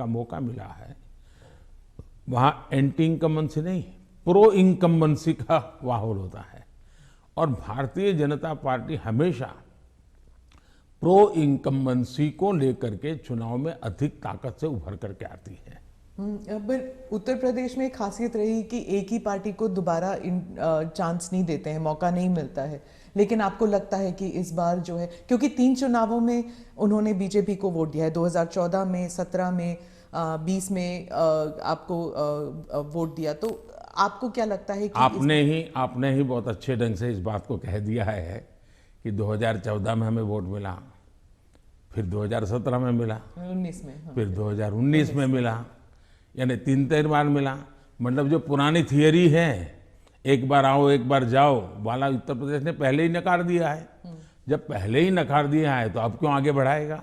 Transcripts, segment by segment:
का मौका मिला है, वहां एंटी इनकम्बेंसी नहीं, प्रो इनकम्बेंसी का माहौल होता है। और भारतीय जनता पार्टी हमेशा प्रो इनकम्बेंसी को लेकर के चुनाव में अधिक ताकत से उभर करके आती है। पर उत्तर प्रदेश में एक खासियत रही कि एक ही पार्टी को दोबारा चांस नहीं देते हैं, मौका नहीं मिलता है। लेकिन आपको लगता है कि इस बार जो है, क्योंकि 3 चुनावों में उन्होंने बीजेपी को वोट दिया है, 2014 में, 17 में, 20 में आपको वोट दिया, तो आपको क्या लगता है कि आपने ही बहुत अच्छे ढंग से इस बात को कह दिया है कि 2014 में हमें वोट मिला, फिर 2017 में मिला, 19 में, हाँ, फिर 2019 में मिला, यानी 3 बार मिला। मतलब जो पुरानी थियरी है, एक बार आओ एक बार जाओ वाला, उत्तर प्रदेश ने पहले ही नकार दिया है। जब पहले ही नकार दिया है तो अब क्यों आगे बढ़ाएगा?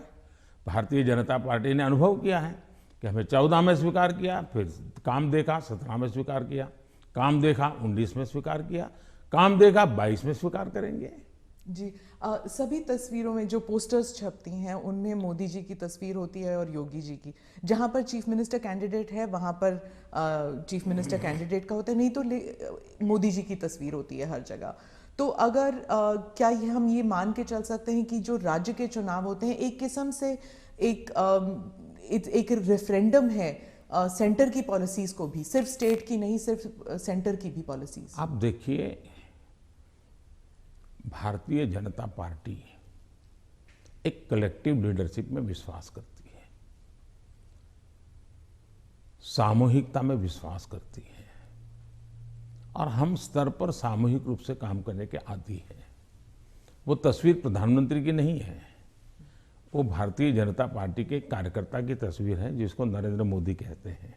भारतीय जनता पार्टी ने अनुभव किया है कि हमें 14 में स्वीकार किया, फिर काम देखा 17 में स्वीकार किया, काम देखा 19 में स्वीकार किया, काम देखा 22 में स्वीकार करेंगे। जी, सभी तस्वीरों में जो पोस्टर्स छपती हैं उनमें मोदी जी की तस्वीर होती है और योगी जी की। जहां पर चीफ मिनिस्टर कैंडिडेट है वहां पर चीफ मिनिस्टर कैंडिडेट का होता है, नहीं तो मोदी जी की तस्वीर होती है हर जगह। तो अगर क्या हम ये मान के चल सकते हैं कि जो राज्य के चुनाव होते हैं एक किस्म से एक रेफरेंडम है सेंटर की पॉलिसीज को भी, सिर्फ स्टेट की नहीं, सिर्फ सेंटर की भी पॉलिसीज? आप देखिए, भारतीय जनता पार्टी एक कलेक्टिव लीडरशिप में विश्वास करती है, सामूहिकता में विश्वास करती है, और हम स्तर पर सामूहिक रूप से काम करने के आदी हैं। वो तस्वीर प्रधानमंत्री की नहीं है, वो भारतीय जनता पार्टी के कार्यकर्ता की तस्वीर है, जिसको नरेंद्र मोदी कहते हैं।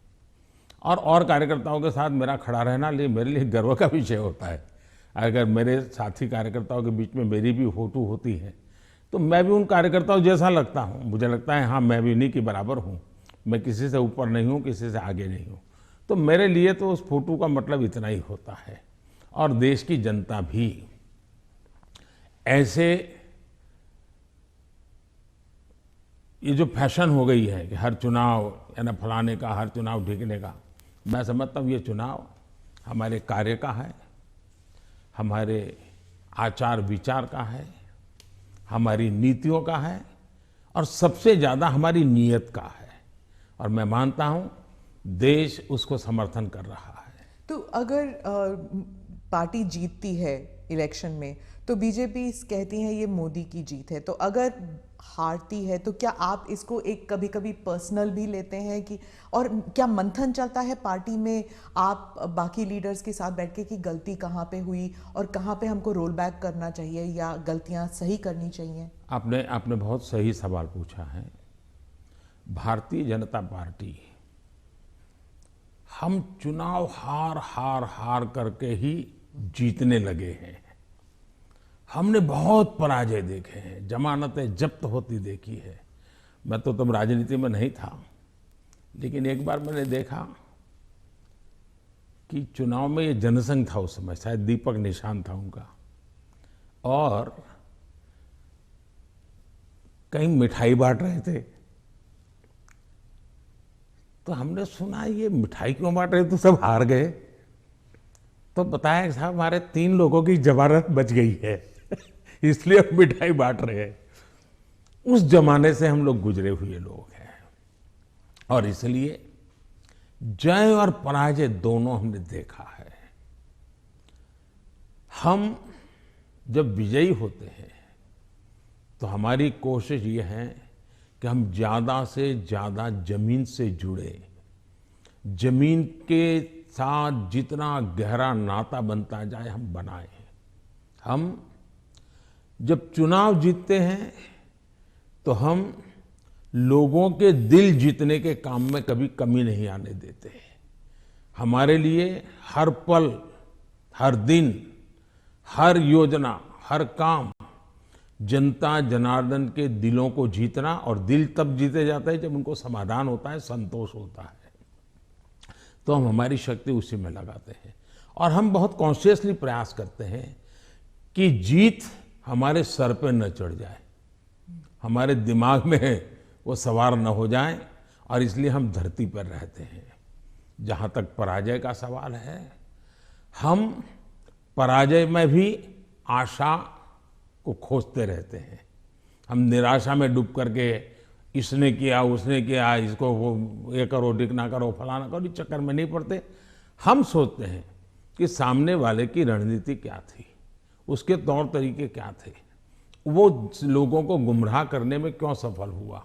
और कार्यकर्ताओं के साथ मेरा खड़ा रहना मेरे लिए गर्व का विषय होता है। अगर मेरे साथी कार्यकर्ताओं के बीच में मेरी भी फोटो होती है तो मैं भी उन कार्यकर्ताओं जैसा लगता हूँ। मुझे लगता है हाँ, मैं भी इन्हीं के बराबर हूँ, मैं किसी से ऊपर नहीं हूँ, किसी से आगे नहीं हूँ। तो मेरे लिए तो उस फोटो का मतलब इतना ही होता है। और देश की जनता भी ऐसे, ये जो फैशन हो गई है कि हर चुनाव या ना फलाने का, हर चुनाव ढीकने का, मैं समझता हूँ ये चुनाव हमारे कार्य का है, हमारे आचार विचार का है, हमारी नीतियों का है, और सबसे ज्यादा हमारी नीयत का है। और मैं मानता हूं देश उसको समर्थन कर रहा है। तो अगर पार्टी जीतती है इलेक्शन में तो बीजेपी कहती है ये मोदी की जीत है, तो अगर हारती है तो क्या आप इसको एक कभी कभी पर्सनल भी लेते हैं कि, और क्या मंथन चलता है पार्टी में आप बाकी लीडर्स के साथ बैठ के कि गलती कहाँ पे हुई और कहाँ पे हमको रोल बैक करना चाहिए या गलतियां सही करनी चाहिए? आपने बहुत सही सवाल पूछा है। भारतीय जनता पार्टी, हम चुनाव हार करके ही जीतने लगे हैं। हमने बहुत पराजय देखे हैं, जमानतें जब्त होती देखी है। मैं तो तब राजनीति में नहीं था, लेकिन एक बार मैंने देखा कि चुनाव में ये जनसंघ था, उस समय शायद दीपक निशान था उनका, और कहीं मिठाई बांट रहे थे। तो हमने सुना ये मिठाई क्यों बांट रहे, तो सब हार गए। तो बताया कि साहब हमारे 3 लोगों की जमानत बच गई है इसलिए हम मिठाई बांट रहे हैं। उस जमाने से हम लोग गुजरे हुए लोग हैं, और इसलिए जय और पराजय दोनों हमने देखा है। हम जब विजयी होते हैं तो हमारी कोशिश ये है कि हम ज्यादा से ज्यादा जमीन से जुड़े, जमीन के साथ जितना गहरा नाता बनता जाए हम बनाएं। हम जब चुनाव जीतते हैं तो हम लोगों के दिल जीतने के काम में कभी कमी नहीं आने देते। हमारे लिए हर पल, हर दिन, हर योजना, हर काम जनता जनार्दन के दिलों को जीतना, और दिल तब जीते जाते हैं जब उनको समाधान होता है, संतोष होता है। तो हम हमारी शक्ति उसी में लगाते हैं, और हम बहुत कॉन्शियसली प्रयास करते हैं कि जीत हमारे सर पे न चढ़ जाए, हमारे दिमाग में वो सवार न हो जाए, और इसलिए हम धरती पर रहते हैं। जहाँ तक पराजय का सवाल है, हम पराजय में भी आशा को खोजते रहते हैं। हम निराशा में डूब करके इसने किया, उसने किया, इसको वो ये करो, डिकना करो, फलाना करो, इस चक्कर में नहीं पड़ते। हम सोचते हैं कि सामने वाले की रणनीति क्या थी, उसके तौर तरीके क्या थे, वो लोगों को गुमराह करने में क्यों सफल हुआ,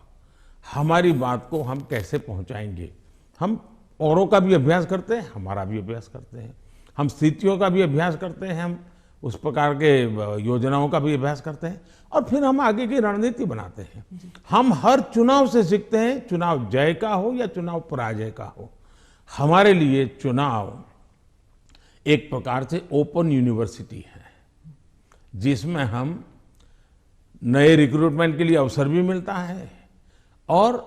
हमारी बात को हम कैसे पहुंचाएंगे। हम औरों का भी अभ्यास करते हैं, हमारा भी अभ्यास करते हैं। हम स्थितियों का भी अभ्यास करते हैं, हम उस प्रकार के योजनाओं का भी अभ्यास करते हैं और फिर हम आगे की रणनीति बनाते हैं। हम हर चुनाव से सीखते हैं, चुनाव जय का हो या चुनाव पराजय का हो। हमारे लिए चुनाव एक प्रकार से ओपन यूनिवर्सिटी है, जिसमें हम नए रिक्रूटमेंट के लिए अवसर भी मिलता है और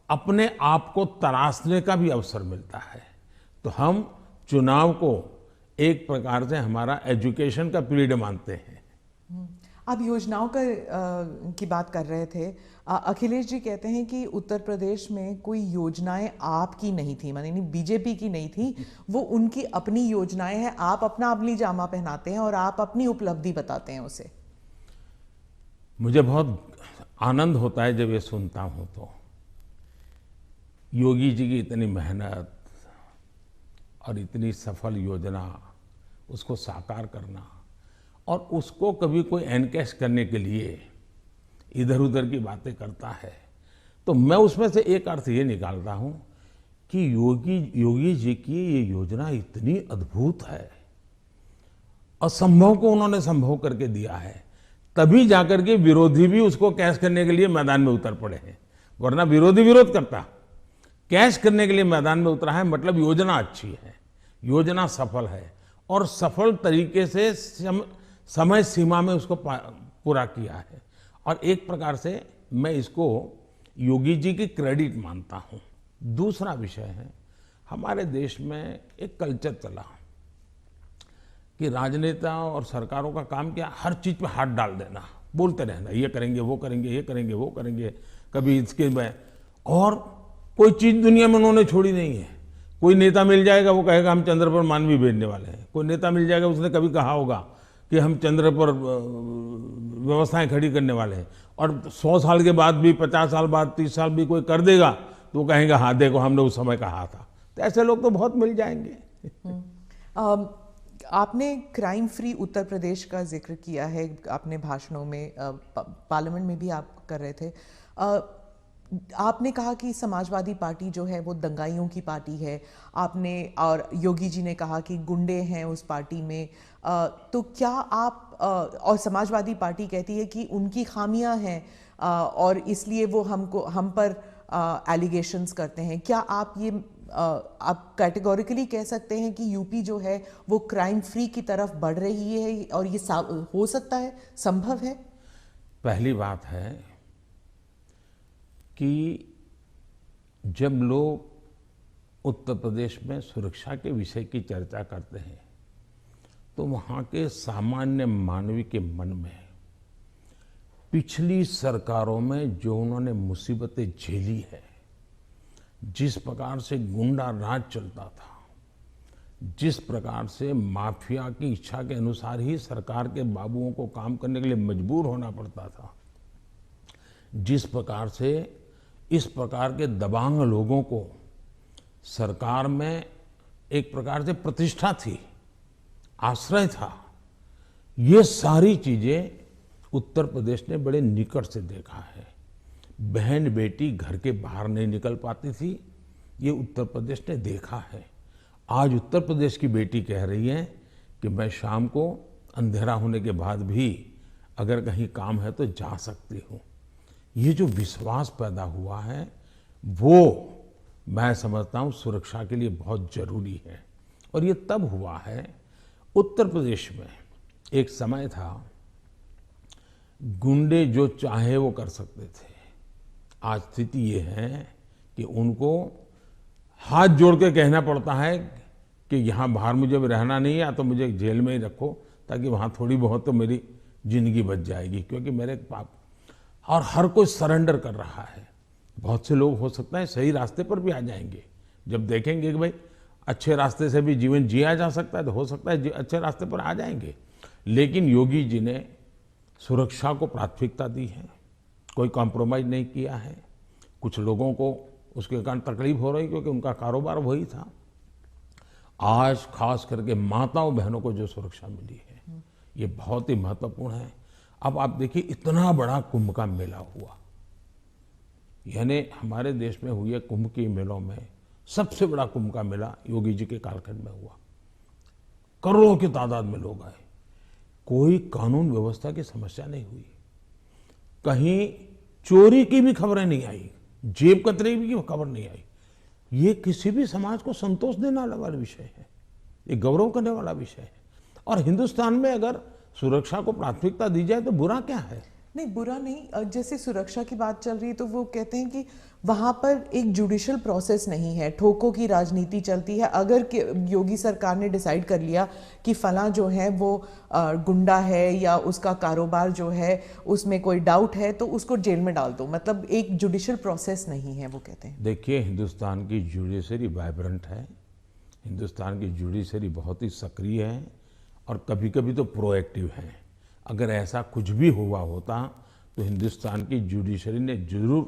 अपने आप को तराशने का भी अवसर मिलता है। तो हम चुनाव को एक प्रकार से हमारा एजुकेशन का पीरियड मानते हैं। आप योजनाओं की बात कर रहे थे। अखिलेश जी कहते हैं कि उत्तर प्रदेश में कोई योजनाएं आपकी नहीं थी, माने बीजेपी की नहीं थी, वो उनकी अपनी योजनाएं हैं। आप अपना अपनी जामा पहनाते हैं और आप अपनी उपलब्धि बताते हैं उसे। मुझे बहुत आनंद होता है जब ये सुनता हूं तो। योगी जी की इतनी मेहनत और इतनी सफल योजना, उसको साकार करना और उसको कभी कोई एनकैश करने के लिए इधर उधर की बातें करता है, तो मैं उसमें से एक अर्थ ये निकालता हूं कि योगी जी की ये योजना इतनी अद्भुत है, असंभव को उन्होंने संभव करके दिया है, तभी जाकर के विरोधी भी उसको कैश करने के लिए मैदान में उतर पड़े हैं। वरना विरोधी विरोध करता, कैश करने के लिए मैदान में उतरा है, मतलब योजना अच्छी है, योजना सफल है और सफल तरीके से समय सीमा में उसको पूरा किया है। और एक प्रकार से मैं इसको योगी जी की क्रेडिट मानता हूं। दूसरा विषय है, हमारे देश में एक कल्चर चला कि राजनेता और सरकारों का काम क्या, हर चीज पे हाथ डाल देना, बोलते रहना, ये करेंगे, वो करेंगे, ये करेंगे, वो करेंगे, कभी इसके में। और कोई चीज दुनिया में उन्होंने छोड़ी नहीं है। कोई नेता मिल जाएगा, वो कहेगा हम चंद्र पर मानवी भेजने वाले हैं। कोई नेता मिल जाएगा, उसने कभी कहा होगा कि हम चंद्र पर व्यवस्थाएं खड़ी करने वाले हैं। और 100 साल के बाद भी, 50 साल बाद, 30 साल भी कोई कर देगा तो वो कहेंगे हाँ देखो हमने उस समय कहा था। तो ऐसे लोग तो बहुत मिल जाएंगे। आपने क्राइम फ्री उत्तर प्रदेश का जिक्र किया है अपने भाषणों में, पार्लियामेंट में भी आप कर रहे थे। आपने कहा कि समाजवादी पार्टी जो है वो दंगाइयों की पार्टी है। आपने और योगी जी ने कहा कि गुंडे हैं उस पार्टी में। तो क्या आप और समाजवादी पार्टी कहती है कि उनकी खामियां हैं और इसलिए वो हम पर एलिगेशंस करते हैं। क्या आप ये आप कैटेगोरिकली कह सकते हैं कि यूपी जो है वो क्राइम फ्री की तरफ बढ़ रही है और ये हो सकता है, संभव है? पहली बात है कि जब लोग उत्तर प्रदेश में सुरक्षा के विषय की चर्चा करते हैं तो वहाँ के सामान्य मानवी के मन में पिछली सरकारों में जो उन्होंने मुसीबतें झेली है, जिस प्रकार से गुंडा राज चलता था, जिस प्रकार से माफिया की इच्छा के अनुसार ही सरकार के बाबुओं को काम करने के लिए मजबूर होना पड़ता था, जिस प्रकार से इस प्रकार के दबंग लोगों को सरकार में एक प्रकार से प्रतिष्ठा थी, आश्रय था, ये सारी चीजें उत्तर प्रदेश ने बड़े निकट से देखा है। बहन बेटी घर के बाहर नहीं निकल पाती थी, ये उत्तर प्रदेश ने देखा है। आज उत्तर प्रदेश की बेटी कह रही है कि मैं शाम को अंधेरा होने के बाद भी अगर कहीं काम है तो जा सकती हूँ। ये जो विश्वास पैदा हुआ है वो मैं समझता हूँ सुरक्षा के लिए बहुत जरूरी है। और ये तब हुआ है, उत्तर प्रदेश में एक समय था गुंडे जो चाहे वो कर सकते थे। आज स्थिति ये है कि उनको हाथ जोड़ के कहना पड़ता है कि यहाँ बाहर मुझे रहना नहीं है, या तो मुझे जेल में ही रखो ताकि वहाँ थोड़ी बहुत तो मेरी जिंदगी बच जाएगी, क्योंकि मेरे पाप। और हर कोई सरेंडर कर रहा है। बहुत से लोग हो सकता है सही रास्ते पर भी आ जाएंगे। जब देखेंगे कि भाई अच्छे रास्ते से भी जीवन जिया जा सकता है तो हो सकता है अच्छे रास्ते पर आ जाएंगे। लेकिन योगी जी ने सुरक्षा को प्राथमिकता दी है, कोई कॉम्प्रोमाइज़ नहीं किया है। कुछ लोगों को उसके कारण तकलीफ हो रही क्योंकि उनका कारोबार वही था। आज खास करके माताओं बहनों को जो सुरक्षा मिली है ये बहुत ही महत्वपूर्ण है। अब आप देखिए इतना बड़ा कुंभ का मेला हुआ, यानी हमारे देश में हुए कुंभ के मेलों में सबसे बड़ा कुंभ का मेला योगी जी के कालखंड में हुआ। करोड़ों की तादाद में लोग आए, कोई कानून व्यवस्था की समस्या नहीं हुई, कहीं चोरी की भी खबरें नहीं आई, जेब कतरे की खबर नहीं आई। ये किसी भी समाज को संतोष देने वाला विषय है, ये गौरव करने वाला विषय है। और हिंदुस्तान में अगर सुरक्षा को प्राथमिकता दी जाए तो बुरा क्या है? नहीं, बुरा नहीं। जैसे सुरक्षा की बात चल रही है तो वो कहते हैं कि वहां पर एक जुडिशियल प्रोसेस नहीं है, ठोकों की राजनीति चलती है। अगर योगी सरकार ने डिसाइड कर लिया कि फलां जो है वो गुंडा है या उसका कारोबार जो है उसमें कोई डाउट है तो उसको जेल में डाल दो, मतलब एक जुडिशियल प्रोसेस नहीं है, वो कहते हैं। देखिए, हिंदुस्तान की जुडिशरी वाइब्रेंट है, हिंदुस्तान की जुडिशरी बहुत ही सक्रिय है और कभी कभी तो प्रोएक्टिव है। अगर ऐसा कुछ भी हुआ होता तो हिंदुस्तान की जुडिशरी ने जरूर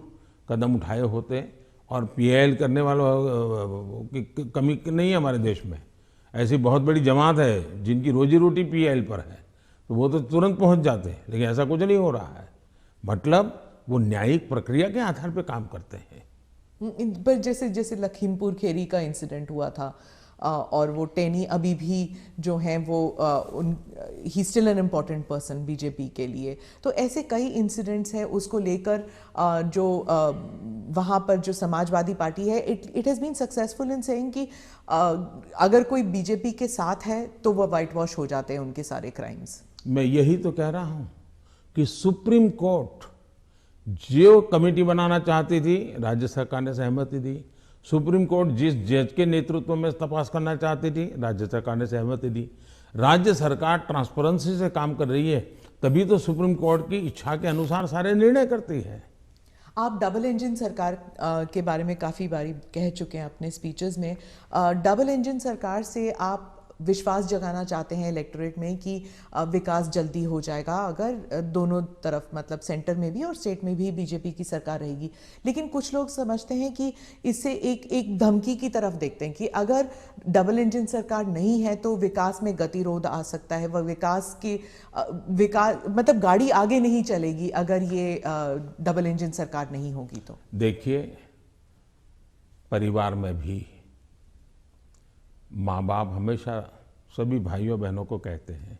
कदम उठाए होते। और पीआईएल करने वालों की कमी नहीं है हमारे देश में, ऐसी बहुत बड़ी जमात है जिनकी रोजी रोटी पीआईएल पर है, तो वो तो तुरंत पहुंच जाते हैं। लेकिन ऐसा कुछ नहीं हो रहा है, मतलब वो न्यायिक प्रक्रिया के आधार पर काम करते हैं। पर जैसे जैसे लखीमपुर खेरी का इंसिडेंट हुआ था और वो टेनी अभी भी जो हैं वो he still an important person BJP के लिए, तो ऐसे कई इंसिडेंट्स हैं उसको लेकर जो वहाँ पर जो समाजवादी पार्टी है it has been successful in saying कि अगर कोई बीजेपी के साथ है तो वह वाइट वॉश हो जाते हैं उनके सारे क्राइम्स। मैं यही तो कह रहा हूँ कि सुप्रीम कोर्ट जो कमेटी बनाना चाहती थी राज्य सरकार ने सहमति दी, सुप्रीम कोर्ट जिस जज के नेतृत्व में तपास करना चाहती थी राज्य सरकार ने सहमति दी। राज्य सरकार ट्रांसपेरेंसी से काम कर रही है, तभी तो सुप्रीम कोर्ट की इच्छा के अनुसार सारे निर्णय करती है। आप डबल इंजन सरकार के बारे में काफ़ी बारी कह चुके हैं अपने स्पीचेस में। डबल इंजन सरकार से आप विश्वास जगाना चाहते हैं इलेक्टोरेट में कि विकास जल्दी हो जाएगा अगर दोनों तरफ, मतलब सेंटर में भी और स्टेट में भी बीजेपी की सरकार रहेगी। लेकिन कुछ लोग समझते हैं कि इससे एक धमकी की तरफ देखते हैं कि अगर डबल इंजन सरकार नहीं है तो विकास में गतिरोध आ सकता है, वह विकास मतलब गाड़ी आगे नहीं चलेगी अगर ये डबल इंजन सरकार नहीं होगी तो। देखिए, परिवार में भी माँ बाप हमेशा सभी भाइयों बहनों को कहते हैं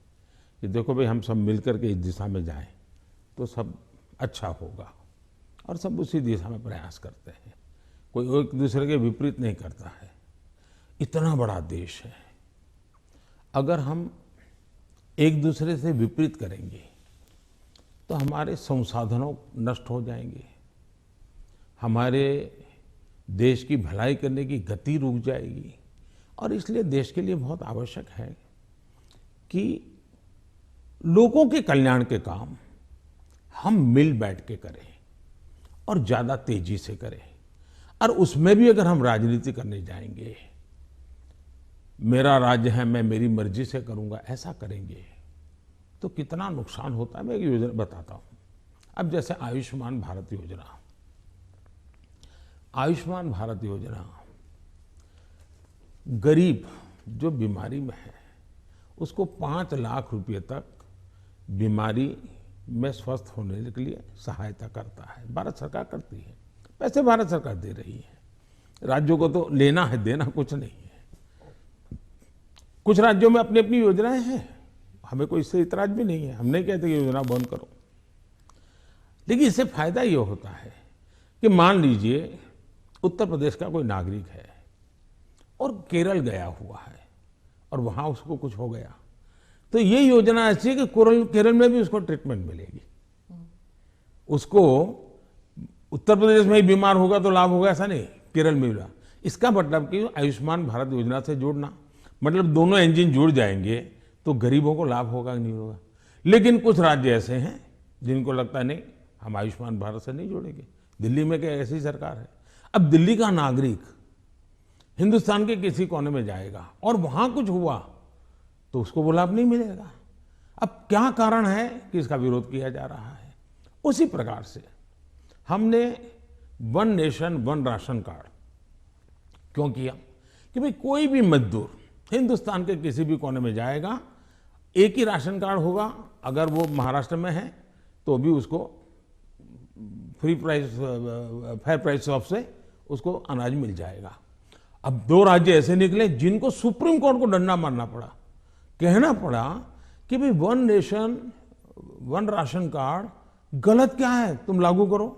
कि देखो भाई, हम सब मिलकर के इस दिशा में जाएं तो सब अच्छा होगा, और सब उसी दिशा में प्रयास करते हैं, कोई एक दूसरे के विपरीत नहीं करता है। इतना बड़ा देश है, अगर हम एक दूसरे से विपरीत करेंगे तो हमारे संसाधनों नष्ट हो जाएंगे, हमारे देश की भलाई करने की गति रुक जाएगी। और इसलिए देश के लिए बहुत आवश्यक है कि लोगों के कल्याण के काम हम मिल बैठ के करें और ज़्यादा तेजी से करें। और उसमें भी अगर हम राजनीति करने जाएंगे, मेरा राज्य है मैं मेरी मर्जी से करूंगा, ऐसा करेंगे तो कितना नुकसान होता है। मैं एक योजना बताता हूं। अब जैसे आयुष्मान भारत योजना, आयुष्मान भारत योजना गरीब जो बीमारी में है उसको 5 लाख रुपए तक बीमारी में स्वस्थ होने के लिए सहायता करता है। भारत सरकार करती है, पैसे भारत सरकार दे रही है, राज्यों को तो लेना है, देना कुछ नहीं है। कुछ राज्यों में अपनी अपनी योजनाएं हैं, हमें कोई इससे इतराज भी नहीं है, हम नहीं कहते कि योजना बंद करो। लेकिन इससे फायदा ये होता है कि मान लीजिए उत्तर प्रदेश का कोई नागरिक है और केरल गया हुआ है और वहां उसको कुछ हो गया, तो ये योजना ऐसी है कि केरल में भी उसको ट्रीटमेंट मिलेगी। उसको उत्तर प्रदेश में ही बीमार होगा तो लाभ होगा ऐसा नहीं, केरल में भी। इसका मतलब कि आयुष्मान भारत योजना से जोड़ना मतलब दोनों इंजन जुड़ जाएंगे तो गरीबों को लाभ होगा कि नहीं होगा। लेकिन कुछ राज्य ऐसे हैं जिनको लगता है नहीं, हम आयुष्मान भारत से नहीं जोड़ेंगे, दिल्ली में क्या ऐसी सरकार है? अब दिल्ली का नागरिक हिंदुस्तान के किसी कोने में जाएगा और वहां कुछ हुआ तो उसको वो लाभ नहीं मिलेगा। अब क्या कारण है कि इसका विरोध किया जा रहा है? उसी प्रकार से हमने one nation one ration card क्यों किया कि भाई कोई भी मजदूर हिंदुस्तान के किसी भी कोने में जाएगा, एक ही राशन कार्ड होगा। अगर वो महाराष्ट्र में है तो भी उसको free price, fair price shop से उसको अनाज मिल जाएगा। अब 2 राज्य ऐसे निकले जिनको सुप्रीम कोर्ट को डंडा मारना पड़ा, कहना पड़ा कि भाई one nation one ration card गलत क्या है, तुम लागू करो।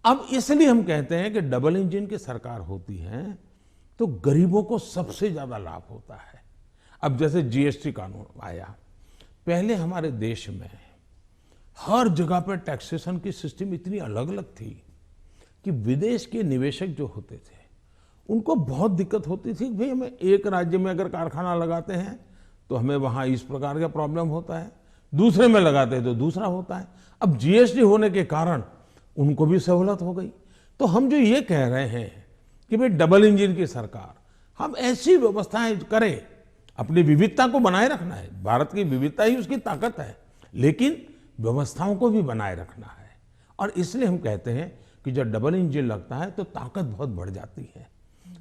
अब इसलिए हम कहते हैं कि डबल इंजन की सरकार होती है तो गरीबों को सबसे ज्यादा लाभ होता है। अब जैसे जीएसटी कानून आया, पहले हमारे देश में हर जगह पर टैक्सेशन की सिस्टम इतनी अलग अलग थी कि विदेश के निवेशक जो होते थे उनको बहुत दिक्कत होती थी। भाई हमें एक राज्य में अगर कारखाना लगाते हैं तो हमें वहां इस प्रकार का प्रॉब्लम होता है, दूसरे में लगाते हैं तो दूसरा होता है। अब जीएसटी होने के कारण उनको भी सहूलत हो गई। तो हम जो ये कह रहे हैं कि भाई डबल इंजन की सरकार, हम ऐसी व्यवस्थाएं करें, अपनी विविधता को बनाए रखना है, भारत की विविधता ही उसकी ताकत है, लेकिन व्यवस्थाओं को भी बनाए रखना है। और इसलिए हम कहते हैं कि जब डबल इंजन लगता है तो ताकत बहुत बढ़ जाती है,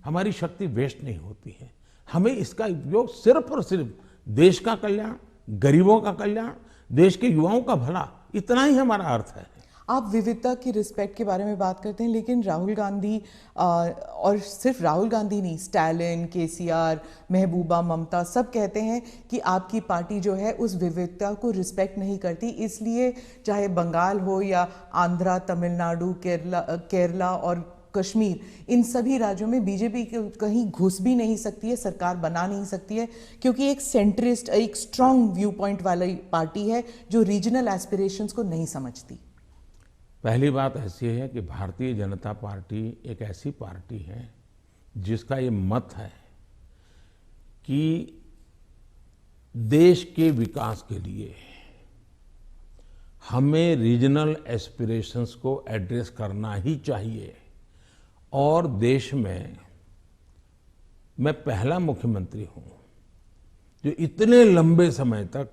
हमारी शक्ति वेस्ट नहीं होती है। हमें इसका उपयोग सिर्फ और सिर्फ देश का कल्याण, गरीबों का कल्याण, देश के युवाओं का भला, इतना ही हमारा अर्थ है। आप विविधता की रिस्पेक्ट के बारे में बात करते हैं, लेकिन राहुल गांधी और सिर्फ राहुल गांधी नहीं, स्टालिन, केसीआर, महबूबा, ममता सब कहते हैं कि आपकी पार्टी जो है उस विविधता को रिस्पेक्ट नहीं करती, इसलिए चाहे बंगाल हो या आंध्रा, तमिलनाडु, केरला और कश्मीर, इन सभी राज्यों में बीजेपी कहीं घुस भी नहीं सकती है, सरकार बना नहीं सकती है, क्योंकि एक सेंट्रिस्ट, एक स्ट्रांग व्यू पॉइंट वाली पार्टी है जो रीजनल एस्पिरेशंस को नहीं समझती। पहली बात ऐसी है कि भारतीय जनता पार्टी एक ऐसी पार्टी है जिसका ये मत है कि देश के विकास के लिए हमें रीजनल एस्पिरेशंस को एड्रेस करना ही चाहिए। और देश में मैं पहला मुख्यमंत्री हूं जो इतने लंबे समय तक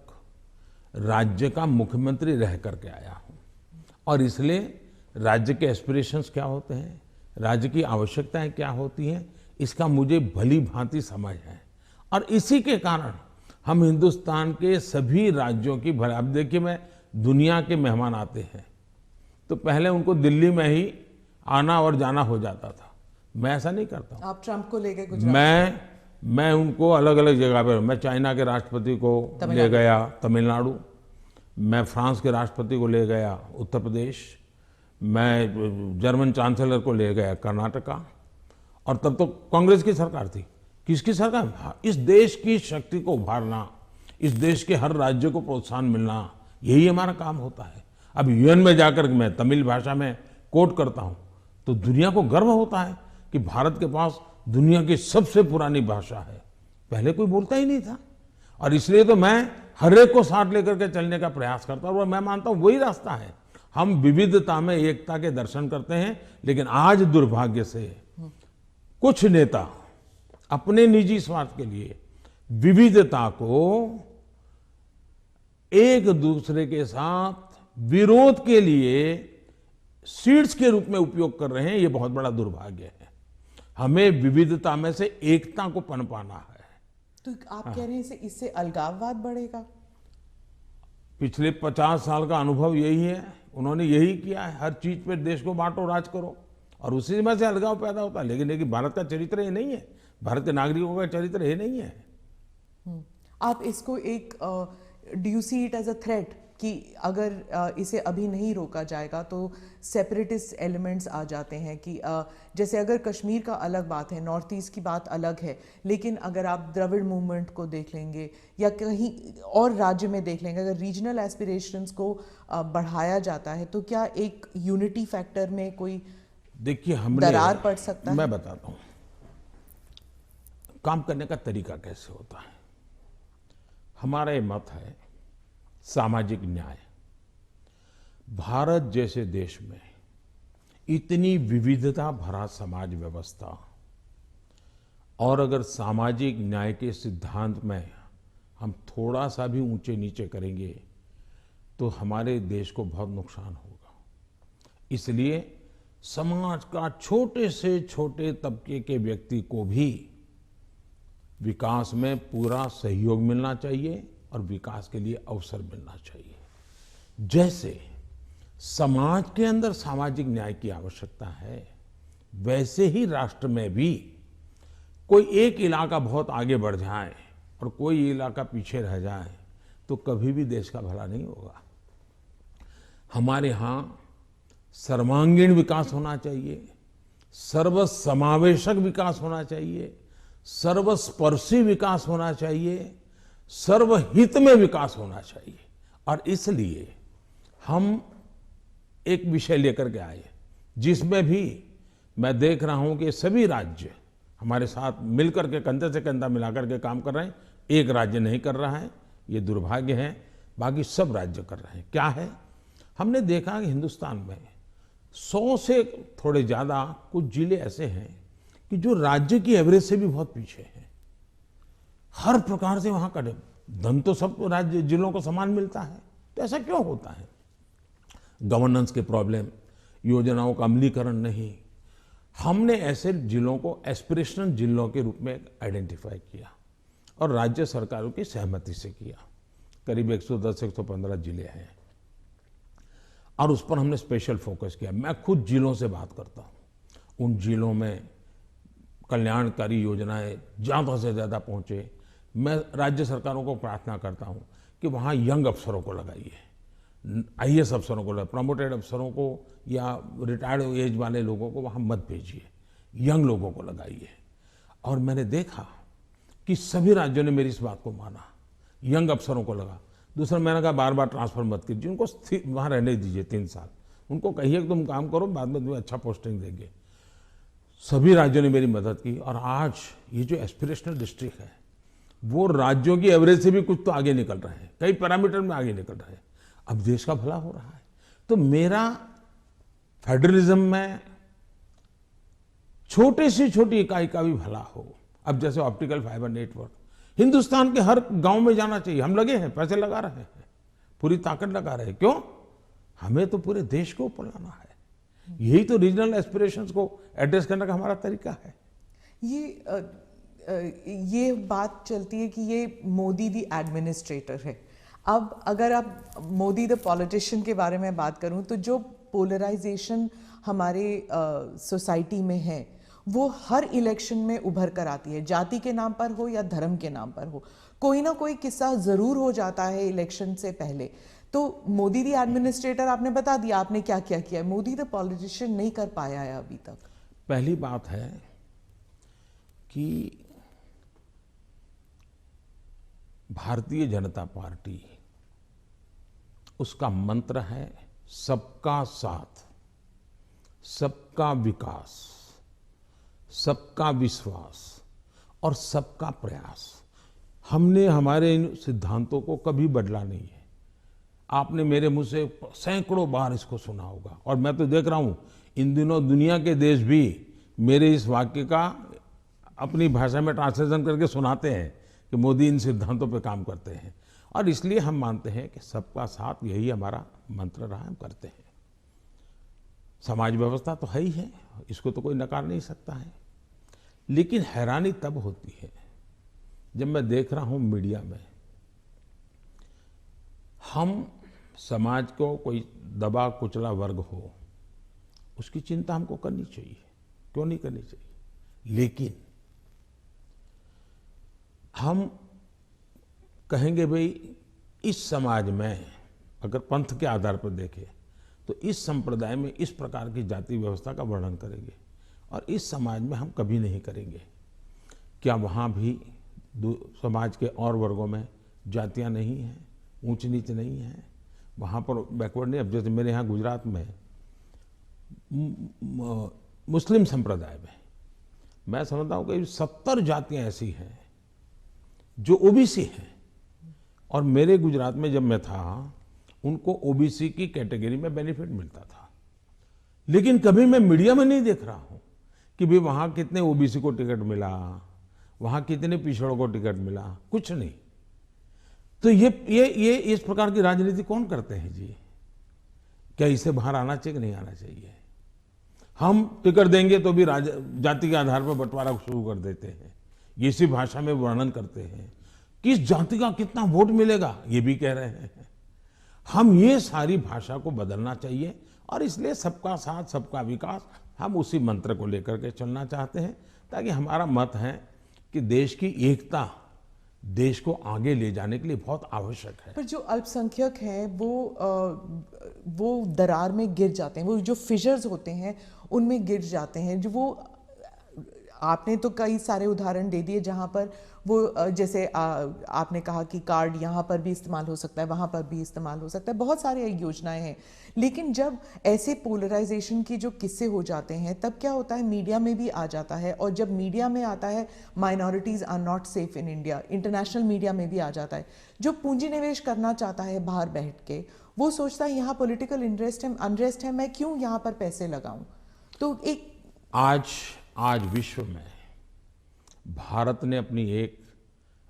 राज्य का मुख्यमंत्री रह करके आया हूं, और इसलिए राज्य के एस्पिरेशंस क्या होते हैं, राज्य की आवश्यकताएं क्या होती हैं, इसका मुझे भली भांति समझ है। और इसी के कारण हम हिंदुस्तान के सभी राज्यों की भला, अब देखिए मैं दुनिया के मेहमान आते हैं तो पहले उनको दिल्ली में ही आना और जाना हो जाता था, मैं ऐसा नहीं करता हूं। आप ट्रंप को लेकर गुजरात, मैं उनको अलग अलग जगह पर, मैं चाइना के राष्ट्रपति को ले गया तमिलनाडु, मैं फ्रांस के राष्ट्रपति को ले गया उत्तर प्रदेश, मैं जर्मन चांसलर को ले गया कर्नाटका, और तब तो कांग्रेस की सरकार थी। किसकी सरकार? इस देश की शक्ति को उभारना, इस देश के हर राज्य को प्रोत्साहन मिलना, यही हमारा काम होता है। अब यूएन में जाकर मैं तमिल भाषा में कोट करता हूं तो दुनिया को गर्व होता है कि भारत के पास दुनिया की सबसे पुरानी भाषा है, पहले कोई बोलता ही नहीं था। और इसलिए तो मैं हर एक को साथ लेकर के चलने का प्रयास करता हूं, और मैं मानता हूं वही रास्ता है। हम विविधता में एकता के दर्शन करते हैं, लेकिन आज दुर्भाग्य से कुछ नेता अपने निजी स्वार्थ के लिए विविधता को एक दूसरे के साथ विरोध के लिए सीड्स के रूप में उपयोग कर रहे हैं। ये बहुत बड़ा दुर्भाग्य है। हमें विविधता में से एकता को पनपाना है। तो आप कह रहे हैं इससे अलगाववाद बढ़ेगा? पिछले 50 साल का अनुभव यही है, उन्होंने यही किया है, हर चीज पे देश को बांटो, राज करो, और उसी में से अलगाव पैदा होता है। लेकिन भारत का चरित्र ये नहीं है, भारत के नागरिकों का चरित्र ये नहीं है। आप इसको एक do you see it as a threat कि अगर इसे अभी नहीं रोका जाएगा तो सेपरेटिस्ट एलिमेंट्स आ जाते हैं कि जैसे अगर कश्मीर का अलग बात है, नॉर्थ ईस्ट की बात अलग है, लेकिन अगर आप द्रविड़ मूवमेंट को देख लेंगे या कहीं और राज्य में देख लेंगे, अगर रीजनल एस्पिरेशंस को बढ़ाया जाता है तो क्या एक यूनिटी फैक्टर में कोई देखिए हमने दरार पड़ सकता है? मैं बताता हूँ काम करने का तरीका कैसे होता है। हमारा ये मत है सामाजिक न्याय। भारत जैसे देश में इतनी विविधता भरा समाज व्यवस्था और अगर सामाजिक न्याय के सिद्धांत में हम थोड़ा सा भी ऊंचे नीचे करेंगे तो हमारे देश को बहुत नुकसान होगा। इसलिए समाज का छोटे से छोटे तबके के व्यक्ति को भी विकास में पूरा सहयोग मिलना चाहिए और विकास के लिए अवसर मिलना चाहिए। जैसे समाज के अंदर सामाजिक न्याय की आवश्यकता है, वैसे ही राष्ट्र में भी कोई एक इलाका बहुत आगे बढ़ जाए और कोई इलाका पीछे रह जाए तो कभी भी देश का भला नहीं होगा। हमारे यहाँ सर्वांगीण विकास होना चाहिए, सर्वसमावेशक विकास होना चाहिए, सर्वस्पर्शी विकास होना चाहिए, सर्वहित में विकास होना चाहिए। और इसलिए हम एक विषय लेकर के आए जिसमें भी मैं देख रहा हूं कि सभी राज्य हमारे साथ मिलकर के कंधे से कंधा मिलाकर के काम कर रहे हैं। एक राज्य नहीं कर रहा है, ये दुर्भाग्य है, बाकी सब राज्य कर रहे हैं। क्या है, हमने देखा कि हिंदुस्तान में 100 से थोड़े ज्यादा कुछ जिले ऐसे हैं कि जो राज्य की एवरेज से भी बहुत पीछे हैं। हर प्रकार से वहां का धन तो सब राज्य जिलों को समान मिलता है, तो ऐसा क्यों होता है? गवर्नेंस के प्रॉब्लम, योजनाओं का अमलीकरण नहीं। हमने ऐसे जिलों को एस्पिरेशनल जिलों के रूप में आइडेंटिफाई किया और राज्य सरकारों की सहमति से किया। करीब 110-115 जिले हैं और उस पर हमने स्पेशल फोकस किया। मैं खुद जिलों से बात करता हूं, उन जिलों में कल्याणकारी योजनाएं ज़्यादा से ज़्यादा पहुंचे। मैं राज्य सरकारों को प्रार्थना करता हूं कि वहां यंग अफसरों को लगाइए, आईएएस अफसरों को, प्रमोटेड अफसरों को या रिटायर्ड एज वाले लोगों को वहां मत भेजिए, यंग लोगों को लगाइए। और मैंने देखा कि सभी राज्यों ने मेरी इस बात को माना, यंग अफसरों को लगा। दूसरा, मैंने कहा बार बार ट्रांसफर मत कीजिए, उनको वहां रहने दीजिए 3 साल, उनको कहिए कि तुम काम करो, बाद में तुम्हें अच्छा पोस्टिंग देंगे। सभी राज्यों ने मेरी मदद की और आज ये जो एस्पिरेशनल डिस्ट्रिक्ट है वो राज्यों की एवरेज से भी कुछ तो आगे निकल रहे हैं, कई पैरामीटर में आगे निकल रहे हैं। अब देश का भला हो रहा है। तो मेरा फेडरलिज्म में छोटे से छोटी इकाई का भी भला हो। अब जैसे ऑप्टिकल फाइबर नेटवर्क हिंदुस्तान के हर गांव में जाना चाहिए। हम लगे हैं, पैसे लगा रहे हैं, पूरी ताकत लगा रहे हैं। क्यों? हमें तो पूरे देश को ऊपर लाना है। यही तो रीजनल एस्पिरेशंस को एड्रेस करने का हमारा तरीका है। ये बात चलती है कि ये मोदी दी एडमिनिस्ट्रेटर है। अब अगर आप मोदी द पॉलिटिशियन के बारे में बात करूं तो जो पोलराइजेशन हमारे सोसाइटी में है वो हर इलेक्शन में उभर कर आती है, जाति के नाम पर हो या धर्म के नाम पर हो। कोई ना कोई किस्सा जरूर हो जाता है इलेक्शन से पहले। तो मोदी दी एडमिनिस्ट्रेटर आपने बता दिया आपने क्या क्या किया है, मोदी द पॉलिटिशियन नहीं कर पाया है अभी तक। पहली बात है कि भारतीय जनता पार्टी, उसका मंत्र है सबका साथ, सबका विकास, सबका विश्वास और सबका प्रयास। हमने हमारे इन सिद्धांतों को कभी बदला नहीं है। आपने मेरे मुंह से सैकड़ों बार इसको सुना होगा और मैं तो देख रहा हूं इन दिनों दुनिया के देश भी मेरे इस वाक्य का अपनी भाषा में ट्रांसलेशन करके सुनाते हैं कि मोदी इन सिद्धांतों पे काम करते हैं। और इसलिए हम मानते हैं कि सबका साथ, यही हमारा मंत्र रहा, हम करते हैं। समाज व्यवस्था तो है ही है, इसको तो कोई नकार नहीं सकता है। लेकिन हैरानी तब होती है जब मैं देख रहा हूं मीडिया में हम समाज को कोई दबा कुचला वर्ग हो उसकी चिंता हमको करनी चाहिए, क्यों नहीं करनी चाहिए। लेकिन हम कहेंगे भाई इस समाज में अगर पंथ के आधार पर देखें तो इस संप्रदाय में इस प्रकार की जाति व्यवस्था का वर्णन करेंगे और इस समाज में हम कभी नहीं करेंगे। क्या वहाँ भी समाज के और वर्गों में जातियाँ नहीं हैं, ऊंच नीच नहीं है, वहाँ पर बैकवर्ड नहीं। अब जैसे मेरे यहाँ गुजरात में मुस्लिम संप्रदाय में मैं समझता हूँ कि 70 जातियाँ ऐसी हैं जो ओबीसी हैं और मेरे गुजरात में जब मैं था उनको ओबीसी की कैटेगरी में बेनिफिट मिलता था। लेकिन कभी मैं मीडिया में नहीं देख रहा हूं कि भाई वहां कितने ओबीसी को टिकट मिला, वहां कितने पिछड़ों को टिकट मिला, कुछ नहीं। तो ये इस प्रकार की राजनीति कौन करते हैं जी? क्या इससे बाहर आना चाहिए कि नहीं आना चाहिए? हम टिकट देंगे तो भी जाति के आधार पर बंटवारा शुरू कर देते हैं, ये इसी भाषा में वर्णन करते हैं। किस जाति का कितना वोट मिलेगा ये भी कह रहे हैं। हम ये सारी भाषा को बदलना चाहिए और इसलिए सबका साथ सबका विकास, हम उसी मंत्र को लेकर के चलना चाहते हैं, ताकि हमारा मत है कि देश की एकता देश को आगे ले जाने के लिए बहुत आवश्यक है। पर जो अल्पसंख्यक हैं वो दरार में गिर जाते हैं, वो जो फिशर्स होते हैं उनमें गिर जाते हैं। जो वो आपने तो कई सारे उदाहरण दे दिए जहां पर वो जैसे आपने कहा कि कार्ड यहाँ पर भी इस्तेमाल हो सकता है, वहाँ पर भी इस्तेमाल हो सकता है, बहुत सारी योजनाएं हैं। लेकिन जब ऐसे पोलराइजेशन के जो किस्से हो जाते हैं तब क्या होता है, मीडिया में भी आ जाता है। और जब मीडिया में आता है minorities are not safe in India, international media में भी आ जाता है। जो पूंजी निवेश करना चाहता है बाहर बैठ के, वो सोचता है यहाँ पॉलिटिकल अनरेस्ट है, मैं क्यों यहाँ पर पैसे लगाऊं। तो एक आज विश्व में भारत ने अपनी एक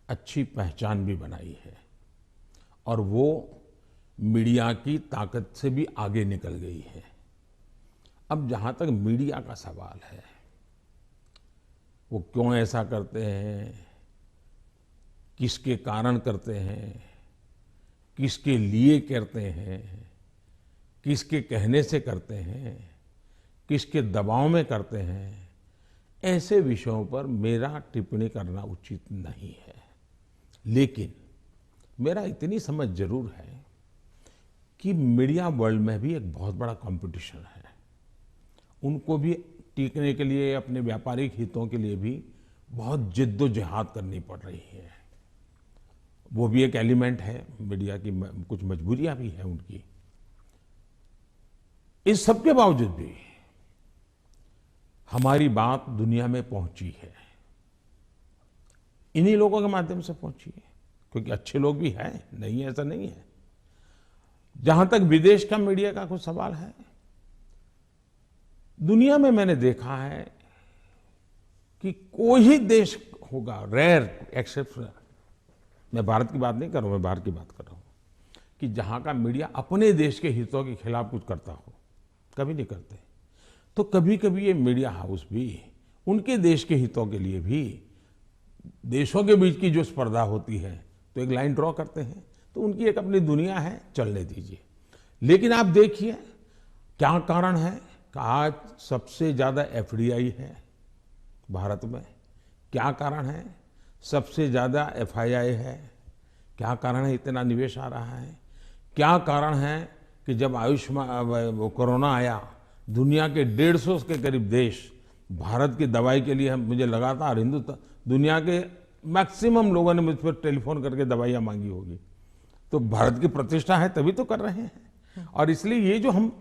अच्छी पहचान भी बनाई है और वो मीडिया की ताकत से भी आगे निकल गई है। अब जहां तक मीडिया का सवाल है, वो क्यों ऐसा करते हैं, किसके कारण करते हैं, किसके लिए करते हैं, किसके कहने से करते हैं, किसके दबाव में करते हैं, ऐसे विषयों पर मेरा टिप्पणी करना उचित नहीं है। लेकिन मेरा इतनी समझ जरूर है कि मीडिया वर्ल्ड में भी एक बहुत बड़ा कंपटीशन है। उनको भी टिकने के लिए, अपने व्यापारिक हितों के लिए भी बहुत जिद्दोजहद करनी पड़ रही है। वो भी एक एलिमेंट है, मीडिया की कुछ मजबूरियां भी हैं उनकी। इस सबके बावजूद भी हमारी बात दुनिया में पहुंची है, इन्हीं लोगों के माध्यम से पहुंची है, क्योंकि अच्छे लोग भी हैं, नहीं ऐसा नहीं है। जहां तक विदेश का मीडिया का कुछ सवाल है, दुनिया में मैंने देखा है कि कोई ही देश होगा, रेयर एक्सेप्शन, मैं भारत की बात नहीं कर रहा हूं, मैं बाहर की बात कर रहा हूं, कि जहां का मीडिया अपने देश के हितों के खिलाफ कुछ करता हो, कभी नहीं करते। तो कभी कभी ये मीडिया हाउस भी उनके देश के हितों के लिए भी, देशों के बीच की जो स्पर्धा होती है तो एक लाइन ड्रॉ करते हैं, तो उनकी एक अपनी दुनिया है, चलने दीजिए। लेकिन आप देखिए क्या कारण है कि आज सबसे ज्यादा एफडीआई है भारत में, क्या कारण है सबसे ज्यादा एफआईआई है, क्या कारण है इतना निवेश आ रहा है, क्या कारण है कि जब आयुष्मान कोरोना आया, दुनिया के 150 के करीब देश भारत की दवाई के लिए, मुझे लगातार हिंदुस्तान, दुनिया के मैक्सिमम लोगों ने मुझ पर टेलीफोन करके दवाइयाँ मांगी होगी। तो भारत की प्रतिष्ठा है तभी तो कर रहे हैं। और इसलिए ये जो हम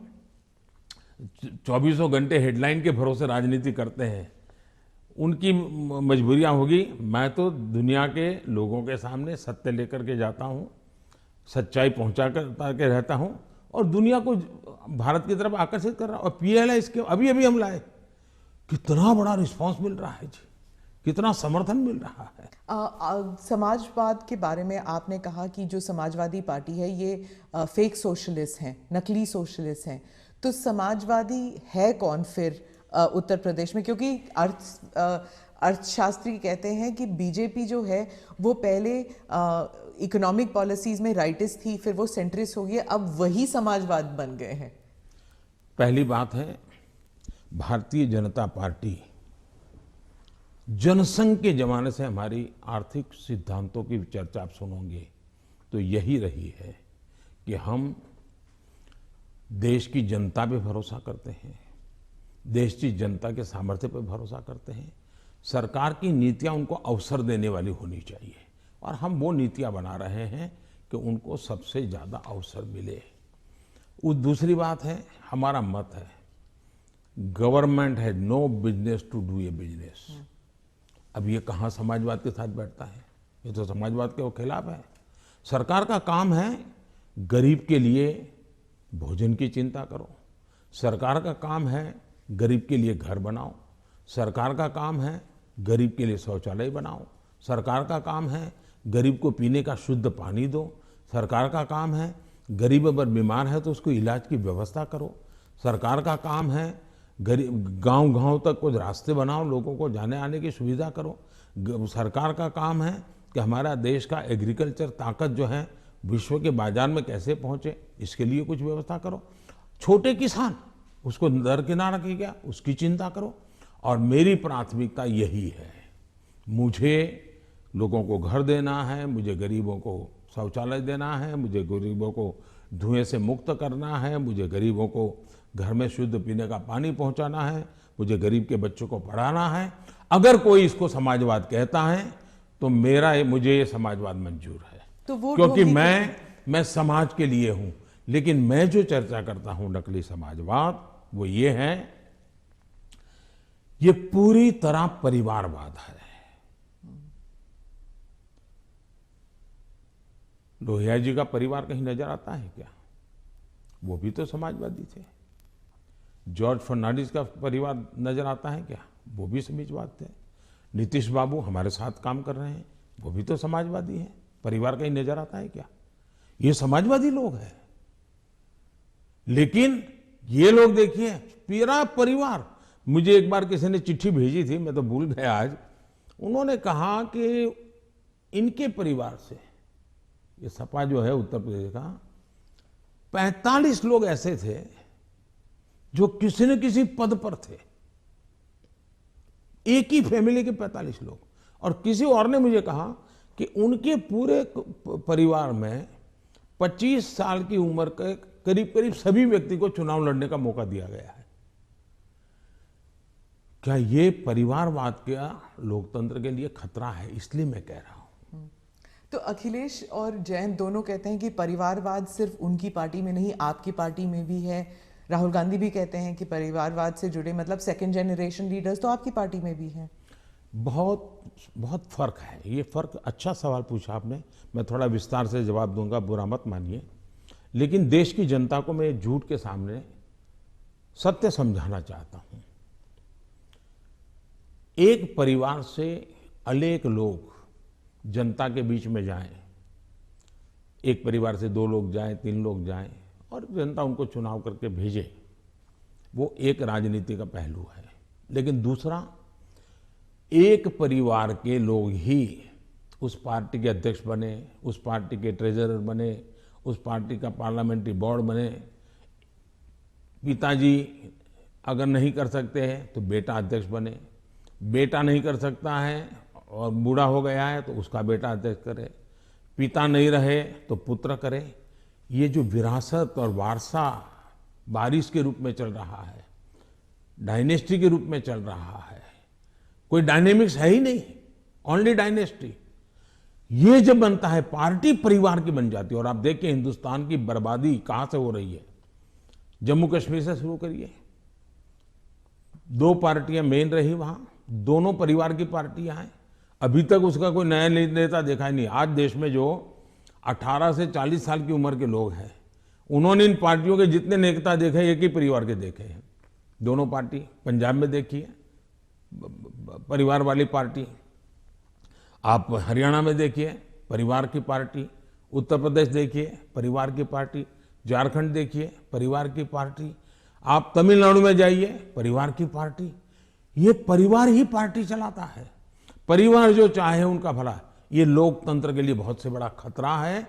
24 घंटे हेडलाइन के भरोसे राजनीति करते हैं, उनकी मजबूरियां होगी। मैं तो दुनिया के लोगों के सामने सत्य लेकर के जाता हूं, सच्चाई पहुंचा के रहता हूं और दुनिया को भारत की तरफ आकर्षित कर रहा हूं। और पीएलआई इसके अभी अभी हम लाए, कितना बड़ा रिस्पांस मिल रहा है जी, कितना समर्थन मिल रहा है। समाजवाद के बारे में आपने कहा कि जो समाजवादी पार्टी है ये फेक सोशलिस्ट हैं, नकली सोशलिस्ट हैं। तो समाजवादी है कौन फिर उत्तर प्रदेश में? क्योंकि अर्थशास्त्री कहते हैं कि बीजेपी जो है वो पहले इकोनॉमिक पॉलिसीज में राइटिस्ट थी, फिर वो सेंट्रिस्ट हो गई, अब वही समाजवाद बन गए हैं। पहली बात है, भारतीय जनता पार्टी जनसंघ के जमाने से हमारी आर्थिक सिद्धांतों की चर्चा आप सुनोगे तो यही रही है कि हम देश की जनता पे भरोसा करते हैं, देश की जनता के सामर्थ्य पर भरोसा करते हैं। सरकार की नीतियां उनको अवसर देने वाली होनी चाहिए और हम वो नीतियां बना रहे हैं कि उनको सबसे ज़्यादा अवसर मिले। दूसरी बात है, हमारा मत है, गवर्नमेंट है no business to do a business. अब ये कहाँ समाजवाद के साथ बैठता है? ये तो समाजवाद के खिलाफ है। सरकार का काम है गरीब के लिए भोजन की चिंता करो, सरकार का काम है गरीब के लिए घर बनाओ, सरकार का काम है गरीब के लिए शौचालय बनाओ, सरकार का काम है गरीब को पीने का शुद्ध पानी दो, सरकार का काम है गरीब अगर बीमार है तो उसको इलाज की व्यवस्था करो, सरकार का काम है गरीब गांव-गांव तक कुछ रास्ते बनाओ, लोगों को जाने आने की सुविधा करो। सरकार का काम है कि हमारा देश का एग्रीकल्चर ताकत जो है विश्व के बाजार में कैसे पहुंचे, इसके लिए कुछ व्यवस्था करो। छोटे किसान उसको दरकिनार किया गया, उसकी चिंता करो। और मेरी प्राथमिकता यही है, मुझे लोगों को घर देना है, मुझे गरीबों को शौचालय देना है, मुझे गरीबों को धुएं से मुक्त करना है, मुझे गरीबों को घर में शुद्ध पीने का पानी पहुंचाना है, मुझे गरीब के बच्चों को पढ़ाना है। अगर कोई इसको समाजवाद कहता है तो मुझे ये समाजवाद मंजूर है, तो वो क्योंकि मैं समाज के लिए हूं। लेकिन मैं जो चर्चा करता हूं नकली समाजवाद, वो ये है, ये पूरी तरह परिवारवाद है। लोहिया जी का परिवार कहीं नजर आता है क्या? वो भी तो समाजवादी थे। जॉर्ज फर्नांडिस का परिवार नजर आता है क्या? वो भी समाजवाद थे। नीतीश बाबू हमारे साथ काम कर रहे हैं, वो भी तो समाजवादी हैं। परिवार कहीं नजर आता है क्या? ये समाजवादी लोग हैं। लेकिन ये लोग देखिए, पूरा परिवार, मुझे एक बार किसी ने चिट्ठी भेजी थी, मैं तो भूल गया आज। उन्होंने कहा कि इनके परिवार से, ये सपा जो है उत्तर प्रदेश का, 45 लोग ऐसे थे जो किसी न किसी पद पर थे। एक ही फैमिली के 45 लोग। और किसी और ने मुझे कहा कि उनके पूरे परिवार में 25 साल की उम्र के करीब करीब सभी व्यक्ति को चुनाव लड़ने का मौका दिया गया है। क्या ये परिवारवाद का लोकतंत्र के लिए खतरा है? इसलिए मैं कह रहा हूं। तो अखिलेश और जयंत दोनों कहते हैं कि परिवारवाद सिर्फ उनकी पार्टी में नहीं, आपकी पार्टी में भी है। राहुल गांधी भी कहते हैं कि परिवारवाद से जुड़े मतलब सेकंड जनरेशन लीडर्स तो आपकी पार्टी में भी हैं। बहुत फर्क है। ये फर्क, अच्छा सवाल पूछा आपने, मैं थोड़ा विस्तार से जवाब दूंगा, बुरा मत मानिए। लेकिन देश की जनता को मैं झूठ के सामने सत्य समझाना चाहता हूं। एक परिवार से अनेक लोग जनता के बीच में जाएं, एक परिवार से 2 लोग जाएं, 3 लोग जाएं और जनता उनको चुनाव करके भेजे, वो एक राजनीति का पहलू है। लेकिन दूसरा, एक परिवार के लोग ही उस पार्टी के अध्यक्ष बने, उस पार्टी के ट्रेजरर बने, उस पार्टी का पार्लियामेंट्री बोर्ड बने। पिताजी अगर नहीं कर सकते हैं तो बेटा अध्यक्ष बने, बेटा नहीं कर सकता है और बूढ़ा हो गया है तो उसका बेटा अध्यक्ष करे, पिता नहीं रहे तो पुत्र करे। ये जो विरासत और वारसा बारिश के रूप में चल रहा है, डायनेस्टी के रूप में चल रहा है, कोई डायनेमिक्स है ही नहीं, ओनली डायनेस्टी। ये जब बनता है, पार्टी परिवार की बन जाती है। और आप देखिए हिंदुस्तान की बर्बादी कहां से हो रही है। जम्मू कश्मीर से शुरू करिए, 2 पार्टियां मेन रही वहां, दोनों परिवार की पार्टियां हैं। अभी तक उसका कोई नया नेता देखा ही नहीं। आज देश में जो 18 से 40 साल की उम्र के लोग हैं, उन्होंने इन पार्टियों के जितने नेता देखे, एक ही परिवार के देखे हैं। दोनों पार्टी, पंजाब में देखिए परिवार वाली पार्टी, आप हरियाणा में देखिए परिवार की पार्टी, उत्तर प्रदेश देखिए परिवार की पार्टी, झारखंड देखिए परिवार की पार्टी, आप तमिलनाडु में जाइए परिवार की पार्टी। ये परिवार ही पार्टी चलाता है। परिवार जो चाहे उनका भला। ये लोकतंत्र के लिए बहुत से बड़ा खतरा है।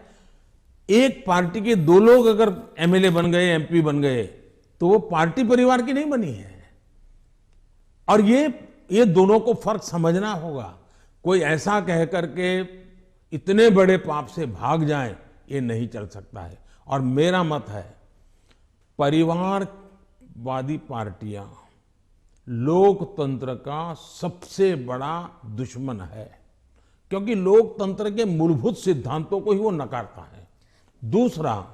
एक पार्टी के 2 लोग अगर एमएलए बन गए, एमपी बन गए, तो वो पार्टी परिवार की नहीं बनी है। और ये दोनों को फर्क समझना होगा। कोई ऐसा कह करके इतने बड़े पाप से भाग जाए, ये नहीं चल सकता है। और मेरा मत है, परिवारवादी पार्टियां लोकतंत्र का सबसे बड़ा दुश्मन है, क्योंकि लोकतंत्र के मूलभूत सिद्धांतों को ही वो नकारता है। दूसरा,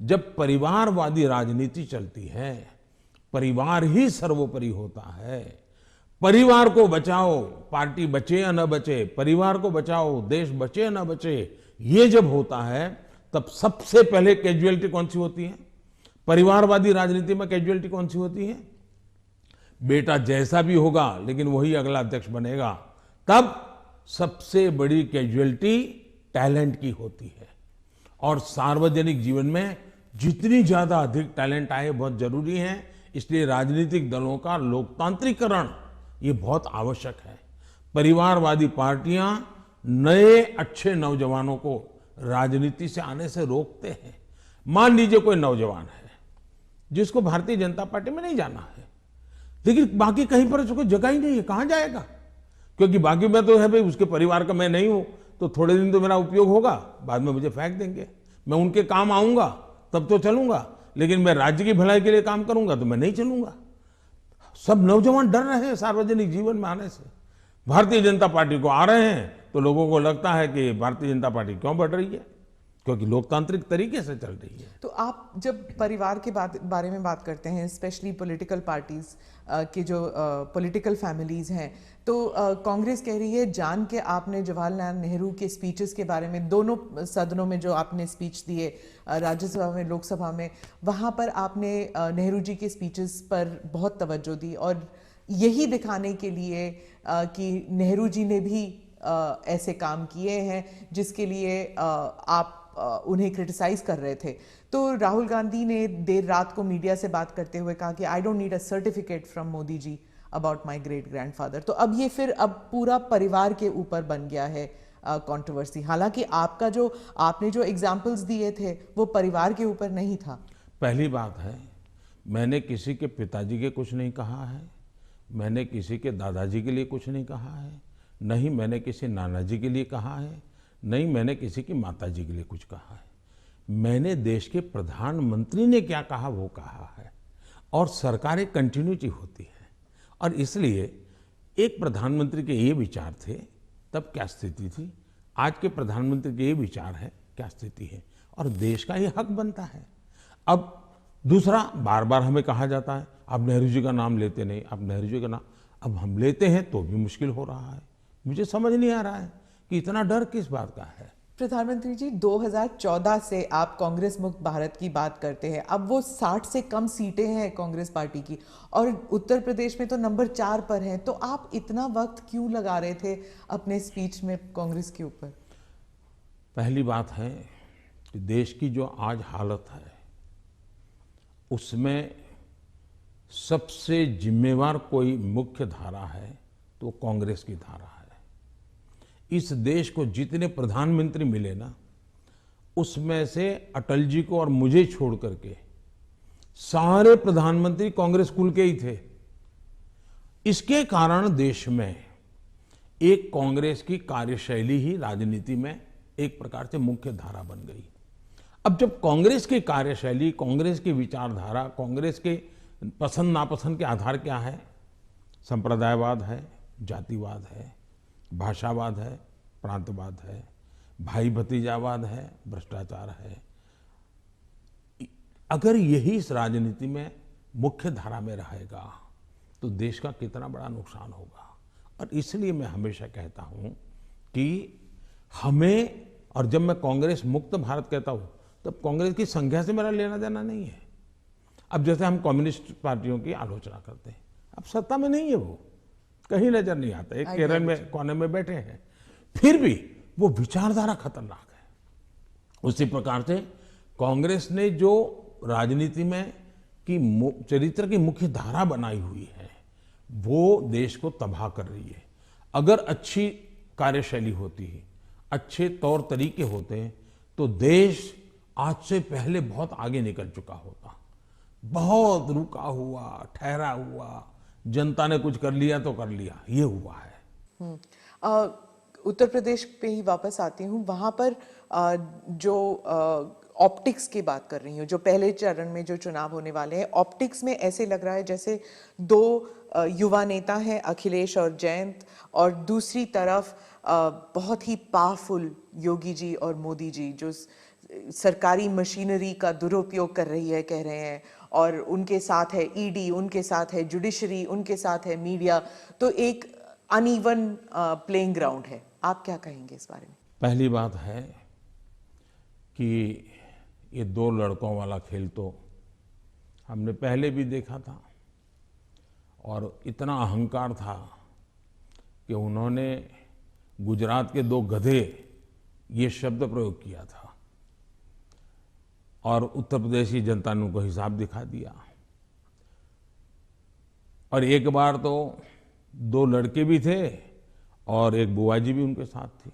जब परिवारवादी राजनीति चलती है, परिवार ही सर्वोपरि होता है। परिवार को बचाओ, पार्टी बचे या न बचे, परिवार को बचाओ, देश बचे या न बचे, ये जब होता है तब सबसे पहले कैजुअलिटी कौन सी होती है? परिवारवादी राजनीति में कैजुअलिटी कौन सी होती है? बेटा जैसा भी होगा लेकिन वही अगला अध्यक्ष बनेगा। तब सबसे बड़ी कैजुअलिटी टैलेंट की होती है। और सार्वजनिक जीवन में जितनी ज्यादा अधिक टैलेंट आए बहुत जरूरी है। इसलिए राजनीतिक दलों का लोकतांत्रिकरण ये बहुत आवश्यक है। परिवारवादी पार्टियां नए अच्छे नौजवानों को राजनीति से आने से रोकते हैं। मान लीजिए कोई नौजवान है जिसको भारतीय जनता पार्टी में नहीं जाना है, लेकिन बाकी कहीं पर उसको जगह ही नहीं है, कहां जाएगा? क्योंकि बाकी में तो है भाई उसके परिवार का मैं नहीं हूं, तो थोड़े दिन तो मेरा उपयोग होगा, बाद में मुझे फेंक देंगे। मैं उनके काम आऊंगा तब तो चलूंगा, लेकिन मैं राज्य की भलाई के लिए काम करूंगा तो मैं नहीं चलूंगा। सब नौजवान डर रहे हैं सार्वजनिक जीवन में आने से। भारतीय जनता पार्टी को आ रहे हैं तो लोगों को लगता है कि भारतीय जनता पार्टी क्यों बढ़ रही है, क्योंकि लोकतांत्रिक तरीके से चल रही है। तो आप जब परिवार के बारे में बात करते हैं, स्पेशली पॉलिटिकल पार्टीज के जो पॉलिटिकल फैमिलीज हैं, तो कांग्रेस कह रही है जान के आपने जवाहरलाल नेहरू के स्पीचेस के बारे में, दोनों सदनों में जो आपने स्पीच दिए, राज्यसभा में, लोकसभा में, वहाँ पर आपने नेहरू जी के स्पीचेस पर बहुत तवज्जो दी और यही दिखाने के लिए कि नेहरू जी ने भी ऐसे काम किए हैं जिसके लिए आप उन्हें क्रिटिसाइज कर रहे थे। तो राहुल गांधी ने देर रात को मीडिया से बात करते हुए कहा कि I don't need a certificate from Modi ji about my great grandfather. तो अब ये फिर अब पूरा परिवार के ऊपर बन गया है कंट्रोवर्सी। हालांकि आपने जो एग्जाम्पल्स दिए थे वो परिवार के ऊपर नहीं था। पहली बात है, मैंने किसी के पिताजी के कुछ नहीं कहा है, मैंने किसी के दादाजी के लिए कुछ नहीं कहा है, नहीं मैंने किसी नाना जी के लिए कहा है, नहीं मैंने किसी की माता जी के लिए कुछ कहा है। मैंने देश के प्रधानमंत्री ने क्या कहा वो कहा है। और सरकार एक कंटिन्यूटी होती है, और इसलिए एक प्रधानमंत्री के ये विचार थे तब क्या स्थिति थी, आज के प्रधानमंत्री के ये विचार है क्या स्थिति है, और देश का ये हक बनता है। अब दूसरा, बार बार हमें कहा जाता है आप नेहरू जी का नाम लेते नहीं, आप नेहरू जी का नाम, अब हम लेते हैं तो भी मुश्किल हो रहा है। मुझे समझ नहीं आ रहा है कि इतना डर किस बात का है। प्रधानमंत्री जी, 2014 से आप कांग्रेस मुक्त भारत की बात करते हैं। अब वो 60 से कम सीटें हैं कांग्रेस पार्टी की, और उत्तर प्रदेश में तो नंबर 4 पर हैं। तो आप इतना वक्त क्यों लगा रहे थे अपने स्पीच में कांग्रेस के ऊपर? पहली बात है कि देश की जो आज हालत है उसमें सबसे जिम्मेवार कोई मुख्य धारा है तो कांग्रेस की धारा है। इस देश को जितने प्रधानमंत्री मिले ना, उसमें से अटल जी को और मुझे छोड़ करके सारे प्रधानमंत्री कांग्रेस कुल के ही थे। इसके कारण देश में एक कांग्रेस की कार्यशैली ही राजनीति में एक प्रकार से मुख्य धारा बन गई। अब जब कांग्रेस की कार्यशैली, कांग्रेस की विचारधारा, कांग्रेस के पसंद नापसंद के आधार क्या है, संप्रदायवाद है, जातिवाद है, भाषावाद है, प्रांतवाद है, भाई भतीजावाद है, भ्रष्टाचार है, अगर यही इस राजनीति में मुख्य धारा में रहेगा तो देश का कितना बड़ा नुकसान होगा। और इसलिए मैं हमेशा कहता हूं कि हमें, और जब मैं कांग्रेस मुक्त भारत कहता हूं तब कांग्रेस की संख्या से मेरा लेना देना नहीं है। अब जैसे हम कम्युनिस्ट पार्टियों की आलोचना करते हैं, अब सत्ता में नहीं है, वो कहीं नजर नहीं आता, एक केरल में कोने में बैठे हैं, फिर भी वो विचारधारा खतरनाक है। उसी प्रकार से कांग्रेस ने जो राजनीति में की चरित्र की मुख्य धारा बनाई हुई है वो देश को तबाह कर रही है। अगर अच्छी कार्यशैली होती है, अच्छे तौर तरीके होते हैं तो देश आज से पहले बहुत आगे निकल चुका होता। बहुत रुका हुआ, ठहरा हुआ, जनता ने कुछ कर लिया तो कर लिया, ये हुआ है। उत्तर प्रदेश पे ही वापस आती हूँ। वहाँ पर जो ऑप्टिक्स की बात कर रही हूँ, जो पहले चरण में जो चुनाव होने वाले हैं, ऑप्टिक्स में ऐसे लग रहा है जैसे दो युवा नेता हैं, अखिलेश और जयंत, और दूसरी तरफ बहुत ही पावरफुल योगी जी और मोदी जी, जो सरकारी मशीनरी का दुरुपयोग कर रही है, कह रहे हैं, और उनके साथ है ईडी, उनके साथ है जुडिशरी, उनके साथ है मीडिया। तो एक अनइवन प्लेइंग ग्राउंड है। आप क्या कहेंगे इस बारे में? पहली बात है कि ये दो लड़कों वाला खेल तो हमने पहले भी देखा था और इतना अहंकार था कि उन्होंने गुजरात के 2 गधे ये शब्द प्रयोग किया था और उत्तर प्रदेश की जनता ने उनको हिसाब दिखा दिया। और एक बार तो 2 लड़के भी थे और एक बुआ जी भी उनके साथ थी,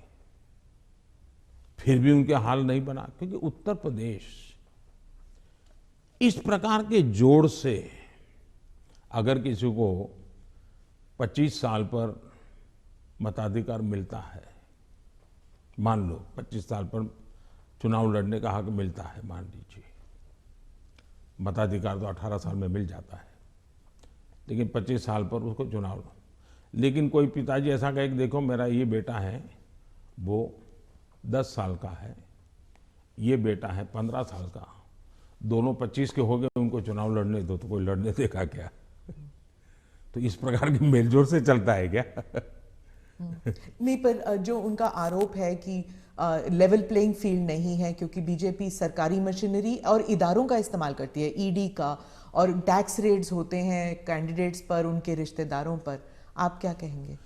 फिर भी उनके हाल नहीं बना, क्योंकि उत्तर प्रदेश इस प्रकार के जोड़ से अगर किसी को 25 साल पर मताधिकार मिलता है, मान लो 25 साल पर चुनाव लड़ने का हक मिलता है, मान लीजिए, मताधिकार तो 18 साल में मिल जाता है, लेकिन 25 साल पर उसको चुनाव, लेकिन कोई पिताजी ऐसा कहे कि देखो मेरा ये बेटा है वो 10 साल का है, ये बेटा है 15 साल का, दोनों 25 के हो गए, उनको चुनाव लड़ने दो, तो कोई लड़ने देगा क्या? तो इस प्रकार के मेलजोल से चलता है क्या? नहीं, पर जो उनका आरोप है कि लेवल प्लेइंग फील्ड नहीं है क्योंकि बीजेपी सरकारी मशीनरी और इदारों का इस्तेमाल करती है, ईडी का, और टैक्स रेड्स होते हैं कैंडिडेट्स पर, उनके रिश्तेदारों पर, आप क्या कहेंगे?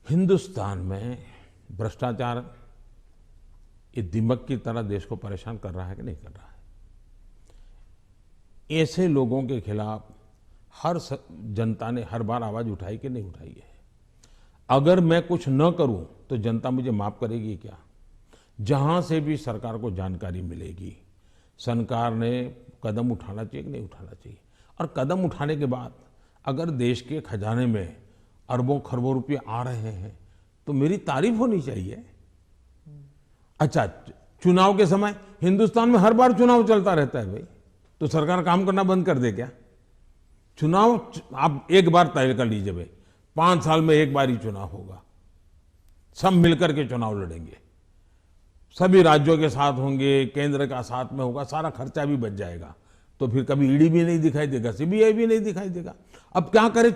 हिंदुस्तान में भ्रष्टाचार ये दिमक की तरह देश को परेशान कर रहा है कि नहीं कर रहा है? ऐसे लोगों के खिलाफ हर जनता ने हर बार आवाज उठाई कि नहीं उठाई है? अगर मैं कुछ न करूं तो जनता मुझे माफ करेगी क्या? जहां से भी सरकार को जानकारी मिलेगी, सरकार ने कदम उठाना चाहिए कि नहीं उठाना चाहिए? और कदम उठाने के बाद अगर देश के खजाने में अरबों खरबों रुपये आ रहे हैं तो मेरी तारीफ होनी चाहिए। अच्छा, चुनाव के समय हिंदुस्तान में हर बार चुनाव चलता रहता है भाई, तो सरकार काम करना बंद कर दे क्या? चुनाव आप एक बार तय कर लीजिए भाई, 5 साल में एक बार ही चुनाव होगा, सब मिलकर के चुनाव लड़ेंगे, सभी राज्यों के साथ होंगे, केंद्र का साथ में होगा, सारा खर्चा भी बच जाएगा, तो फिर कभी ईडी भी नहीं दिखाई देगा, सीबीआई भी नहीं दिखाई देगा। अब क्या करे?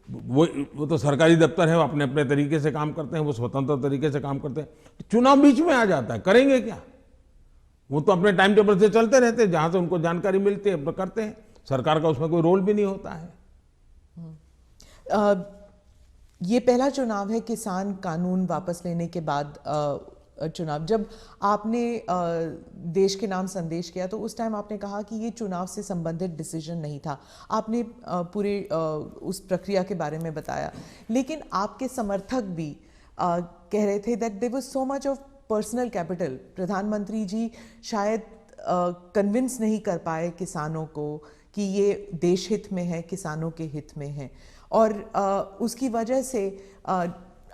वो तो सरकारी दफ्तर है, वो अपने अपने तरीके से काम करते हैं, वो स्वतंत्र तरीके से काम करते हैं, चुनाव बीच में आ जाता है, करेंगे क्या? वो तो अपने टाइम टेबल से चलते रहते हैं, जहां से उनको जानकारी मिलती है करते हैं, सरकार का उसमें कोई रोल भी नहीं होता है। ये पहला चुनाव है किसान कानून वापस लेने के बाद चुनाव। जब आपने देश के नाम संदेश किया तो उस टाइम आपने कहा कि ये चुनाव से संबंधित डिसीजन नहीं था, आपने पूरे उस प्रक्रिया के बारे में बताया, लेकिन आपके समर्थक भी कह रहे थे that there was so much of personal capital, प्रधानमंत्री जी शायद कन्विंस नहीं कर पाए किसानों को कि ये देश हित में है, किसानों के हित में है, और उसकी वजह से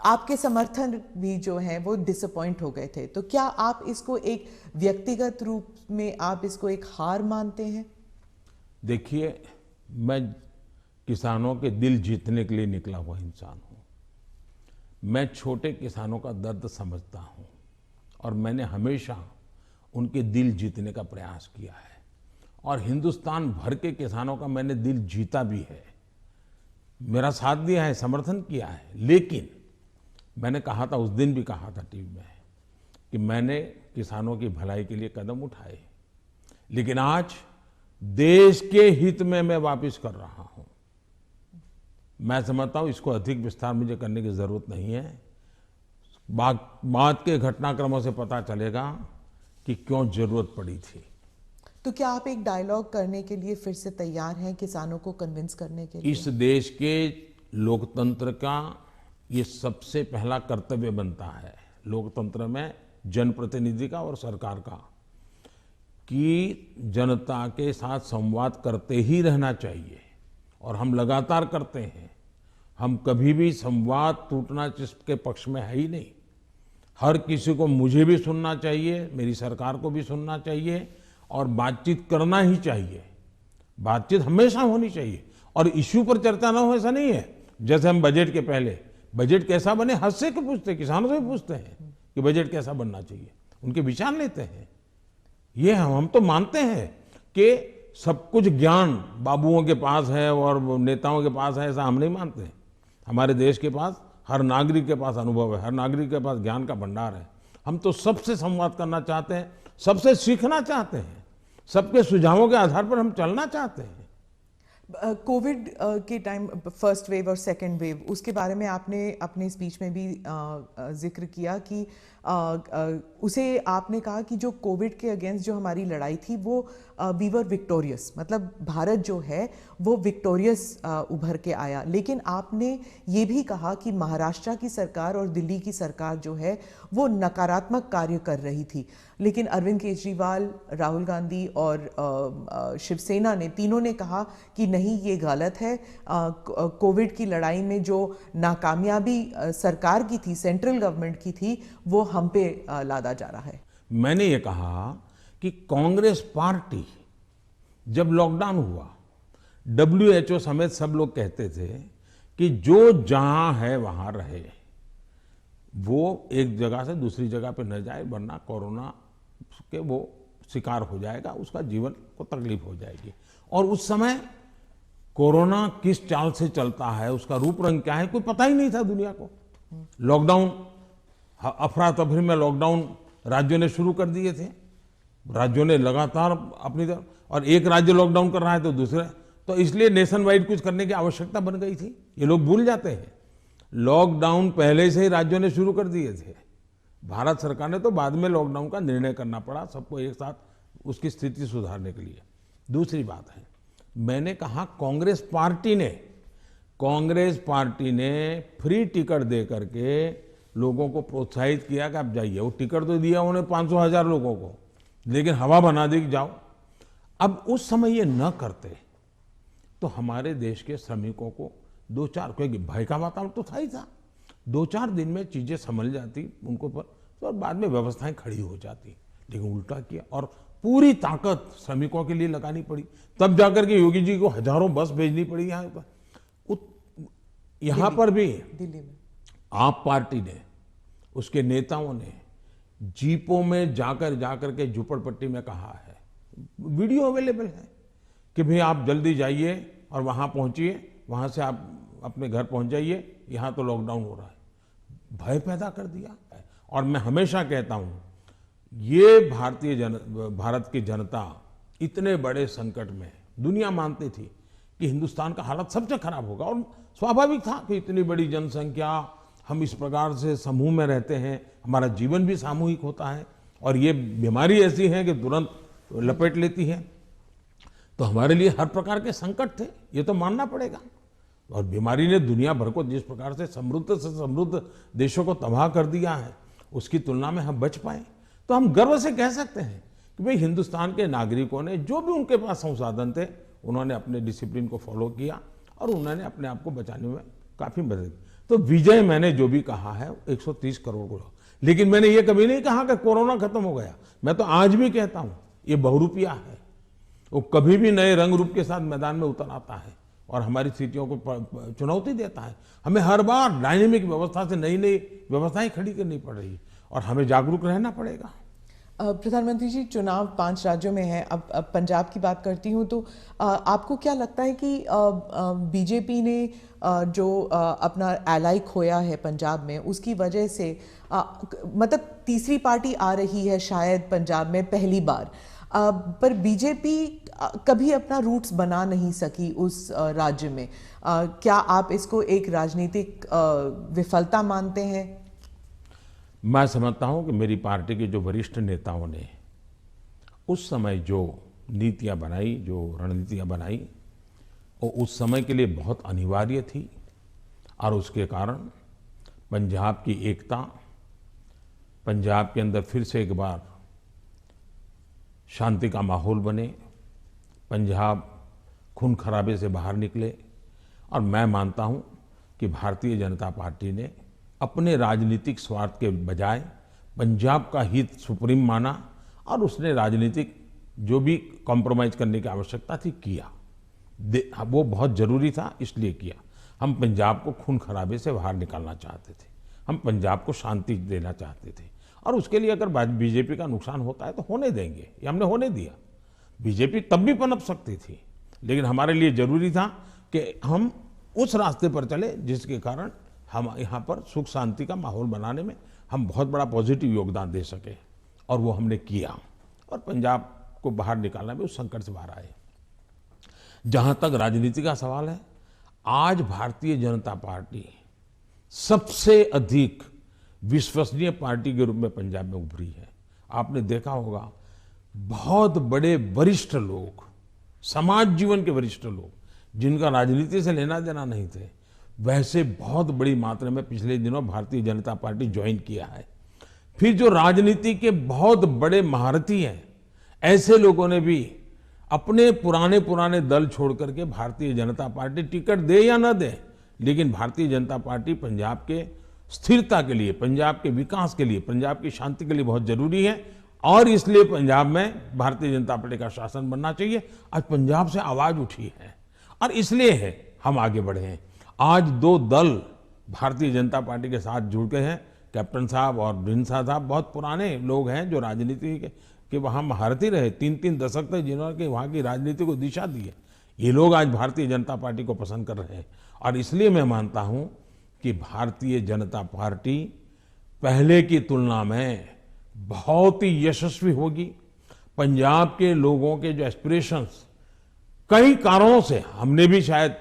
आपके समर्थन भी जो हैं वो डिसअपॉइंट हो गए थे। तो क्या आप इसको एक व्यक्तिगत रूप में आप इसको एक हार मानते हैं? देखिए, मैं किसानों के दिल जीतने के लिए निकला हुआ इंसान हूं। मैं छोटे किसानों का दर्द समझता हूं और मैंने हमेशा उनके दिल जीतने का प्रयास किया है, और हिंदुस्तान भर के किसानों का मैंने दिल जीता भी है, मेरा साथ दिया है, समर्थन किया है। लेकिन मैंने कहा था, उस दिन भी कहा था टीवी में, कि मैंने किसानों की भलाई के लिए कदम उठाए, लेकिन आज देश के हित में मैं वापस कर रहा हूं। मैं समझता हूं इसको अधिक विस्तार मुझे करने की जरूरत नहीं है। बाद के घटनाक्रमों से पता चलेगा कि क्यों जरूरत पड़ी थी। तो क्या आप एक डायलॉग करने के लिए फिर से तैयार हैं, किसानों को कन्विंस करने के लिए? इस देश के लोकतंत्र का ये सबसे पहला कर्तव्य बनता है, लोकतंत्र में जनप्रतिनिधि का और सरकार का, कि जनता के साथ संवाद करते ही रहना चाहिए, और हम लगातार करते हैं। हम कभी भी संवाद टूटना जिसके पक्ष में है ही नहीं। हर किसी को, मुझे भी सुनना चाहिए, मेरी सरकार को भी सुनना चाहिए, और बातचीत करना ही चाहिए। बातचीत हमेशा होनी चाहिए, और इश्यू पर चर्चा ना हो ऐसा नहीं है। जैसे हम बजट के पहले, बजट कैसा बने हद से क्यों पूछते हैं, किसानों से पूछते हैं कि बजट कैसा बनना चाहिए, उनके विचार लेते हैं। ये हम तो मानते हैं कि सब कुछ ज्ञान बाबुओं के पास है और नेताओं के पास है, ऐसा हम नहीं मानते हैं। हमारे देश के पास, हर नागरिक के पास अनुभव है, हर नागरिक के पास ज्ञान का भंडार है। हम तो सबसे संवाद करना चाहते हैं, सबसे सीखना चाहते हैं। सबके सुझावों के आधार पर हम चलना चाहते हैं। कोविड के टाइम फर्स्ट वेव और सेकंड वेव, उसके बारे में आपने अपने स्पीच में भी जिक्र किया कि उसे आपने कहा कि जो कोविड के अगेंस्ट जो हमारी लड़ाई थी वो वी वर विक्टोरियस, मतलब भारत जो है वो विक्टोरियस उभर के आया। लेकिन आपने ये भी कहा कि महाराष्ट्र की सरकार और दिल्ली की सरकार जो है वो नकारात्मक कार्य कर रही थी। लेकिन अरविंद केजरीवाल, राहुल गांधी और शिवसेना ने तीनों ने कहा कि नहीं, ये गलत है। कोविड की लड़ाई में जो नाकामयाबी सरकार की थी, सेंट्रल गवर्नमेंट की थी, वो हम पे लादा जा रहा है। मैंने ये कहा कि कांग्रेस पार्टी जब लॉकडाउन हुआ, WHO समेत सब लोग कहते थे कि जो जहां है वहां रहे, वो एक जगह से दूसरी जगह पे न जाए, वरना कोरोना के वो शिकार हो जाएगा, उसका जीवन को तकलीफ हो जाएगी। और उस समय कोरोना किस चाल से चलता है, उसका रूप रंग क्या है, कोई पता ही नहीं था दुनिया को। लॉकडाउन, अफरा तफरी में लॉकडाउन राज्यों ने शुरू कर दिए थे, राज्यों ने लगातार अपनी तरफ, और एक राज्य लॉकडाउन कर रहा है तो दूसरे, तो इसलिए नेशन वाइड कुछ करने की आवश्यकता बन गई थी। ये लोग भूल जाते हैं, लॉकडाउन पहले से ही राज्यों ने शुरू कर दिए थे। भारत सरकार ने तो बाद में लॉकडाउन का निर्णय करना पड़ा सबको एक साथ, उसकी स्थिति सुधारने के लिए। दूसरी बात है, मैंने कहा कांग्रेस पार्टी ने फ्री टिकट दे करके लोगों को प्रोत्साहित किया कि आप जाइए। वो टिकट तो दिया उन्हें 500,000 लोगों को, लेकिन हवा बना दी कि जाओ। अब उस समय ये न करते तो हमारे देश के श्रमिकों को दो चार, क्योंकि भय का वातावरण तो था ही था, 2-4 दिन में चीजें संभल जाती उनको पर, और बाद में व्यवस्थाएं खड़ी हो जाती। लेकिन उल्टा किया और पूरी ताकत श्रमिकों के लिए लगानी पड़ी। तब जाकर के योगी जी को हजारों बस भेजनी पड़ी यहाँ पर। यहाँ पर भी दिल्ली में आप पार्टी ने, उसके नेताओं ने जीपों में जाकर के झुपड़पट्टी में कहा है, वीडियो अवेलेबल है, कि भाई आप जल्दी जाइए और वहां पहुंचिए, वहां से आप अपने घर पहुंच जाइए, यहां तो लॉकडाउन हो रहा है। भय पैदा कर दिया। और मैं हमेशा कहता हूं, ये भारत की जनता इतने बड़े संकट में, दुनिया मानती थी कि हिंदुस्तान का हालत सबसे खराब होगा, और स्वाभाविक था कि इतनी बड़ी जनसंख्या, हम इस प्रकार से समूह में रहते हैं, हमारा जीवन भी सामूहिक होता है, और ये बीमारी ऐसी है कि तुरंत लपेट लेती है, तो हमारे लिए हर प्रकार के संकट थे, ये तो मानना पड़ेगा। और बीमारी ने दुनिया भर को जिस प्रकार से समृद्ध देशों को तबाह कर दिया है, उसकी तुलना में हम बच पाए, तो हम गर्व से कह सकते हैं कि भाई हिंदुस्तान के नागरिकों ने जो भी उनके पास संसाधन थे, उन्होंने अपने डिसिप्लिन को फॉलो किया और उन्होंने अपने आप को बचाने में काफी मदद की। तो विजय मैंने जो भी कहा है 130 करोड़ को, लेकिन मैंने ये कभी नहीं कहा कि कोरोना खत्म हो गया। मैं तो आज भी कहता हूं ये बहुरूपिया है, वो कभी भी नए रंग रूप के साथ मैदान में उतर आता है और हमारी स्थितियों को चुनौती देता है। हमें हर बार डायनेमिक व्यवस्था से नई नई व्यवस्थाएं खड़ी करनी पड़ रही और हमें जागरूक रहना पड़ेगा। प्रधानमंत्री जी, चुनाव 5 राज्यों में है। अब पंजाब की बात करती हूँ, तो आपको क्या लगता है कि बीजेपी ने जो अपना एलाई खोया है पंजाब में, उसकी वजह से मतलब तीसरी पार्टी आ रही है शायद पंजाब में पहली बार, पर बीजेपी कभी अपना रूट्स बना नहीं सकी उस राज्य में। क्या आप इसको एक राजनीतिक विफलता मानते हैं? मैं समझता हूं कि मेरी पार्टी के जो वरिष्ठ नेताओं ने उस समय जो नीतियां बनाई, जो रणनीतियां बनाई, वो उस समय के लिए बहुत अनिवार्य थी, और उसके कारण पंजाब की एकता, पंजाब के अंदर फिर से एक बार शांति का माहौल बने, पंजाब खून खराबे से बाहर निकले। और मैं मानता हूं कि भारतीय जनता पार्टी ने अपने राजनीतिक स्वार्थ के बजाय पंजाब का हित सुप्रीम माना, और उसने राजनीतिक जो भी कॉम्प्रोमाइज करने की आवश्यकता थी किया, वो बहुत जरूरी था, इसलिए किया। हम पंजाब को खून खराबे से बाहर निकालना चाहते थे, हम पंजाब को शांति देना चाहते थे, और उसके लिए अगर बीजेपी का नुकसान होता है तो होने देंगे, ये हमने होने दिया। बीजेपी तब भी पनप सकती थी, लेकिन हमारे लिए जरूरी था कि हम उस रास्ते पर चले जिसके कारण हम यहाँ पर सुख शांति का माहौल बनाने में हम बहुत बड़ा पॉजिटिव योगदान दे सके, और वो हमने किया, और पंजाब को बाहर निकालना भी, उस संकट से बाहर आए। जहां तक राजनीति का सवाल है, आज भारतीय जनता पार्टी सबसे अधिक विश्वसनीय पार्टी के रूप में पंजाब में उभरी है। आपने देखा होगा, बहुत बड़े वरिष्ठ लोग, समाज जीवन के वरिष्ठ लोग, जिनका राजनीति से लेना देना नहीं थे, वैसे बहुत बड़ी मात्रा में पिछले दिनों भारतीय जनता पार्टी ज्वाइन किया है। फिर जो राजनीति के बहुत बड़े महारथी हैं, ऐसे लोगों ने भी अपने पुराने दल छोड़ करके भारतीय जनता पार्टी, टिकट दे या ना दे, लेकिन भारतीय जनता पार्टी पंजाब के स्थिरता के लिए, पंजाब के विकास के लिए, पंजाब की शांति के लिए बहुत जरूरी है, और इसलिए पंजाब में भारतीय जनता पार्टी का शासन बनना चाहिए। आज पंजाब से आवाज उठी है और इसलिए है हम आगे बढ़े हैं। आज दो दल भारतीय जनता पार्टी के साथ जुड़ गए हैं। कैप्टन साहब और ढींडसा साहब बहुत पुराने लोग हैं जो राजनीति के वहाँ महारथी रहे, 3-3 दशक तक, जिन्होंने वहाँ की राजनीति को दिशा दी है। ये लोग आज भारतीय जनता पार्टी को पसंद कर रहे हैं और इसलिए मैं मानता हूँ कि भारतीय जनता पार्टी पहले की तुलना में बहुत ही यशस्वी होगी। पंजाब के लोगों के जो एस्पिरेशंस, कई कारणों से हमने भी शायद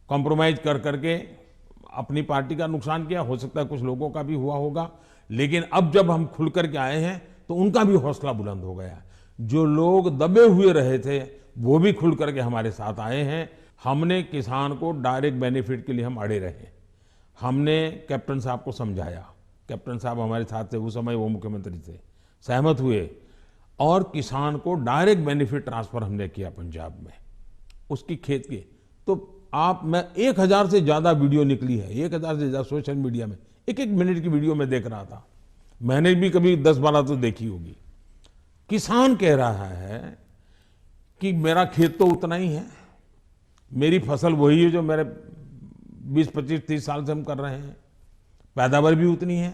कॉम्प्रोमाइज कर करके अपनी पार्टी का नुकसान किया, हो सकता है कुछ लोगों का भी हुआ होगा, लेकिन अब जब हम खुल करके आए हैं तो उनका भी हौसला बुलंद हो गया। जो लोग दबे हुए रहे थे वो भी खुल करके हमारे साथ आए हैं। हमने किसान को डायरेक्ट बेनिफिट के लिए हम अड़े रहे, हमने कैप्टन साहब को समझाया, कैप्टन साहब हमारे साथ थे, उस समय वो मुख्यमंत्री थे, सहमत हुए और किसान को डायरेक्ट बेनिफिट ट्रांसफर हमने किया पंजाब में, उसकी खेत की। तो मैं 1000 से ज्यादा वीडियो निकली है, 1000 से ज्यादा सोशल मीडिया में, एक मिनट की वीडियो में देख रहा था, मैंने भी कभी 10-12 तो देखी होगी। किसान कह रहा है कि मेरा खेत तो उतना ही है, मेरी फसल वही है जो मेरे 20-25-30 साल से हम कर रहे हैं, पैदावार भी उतनी है,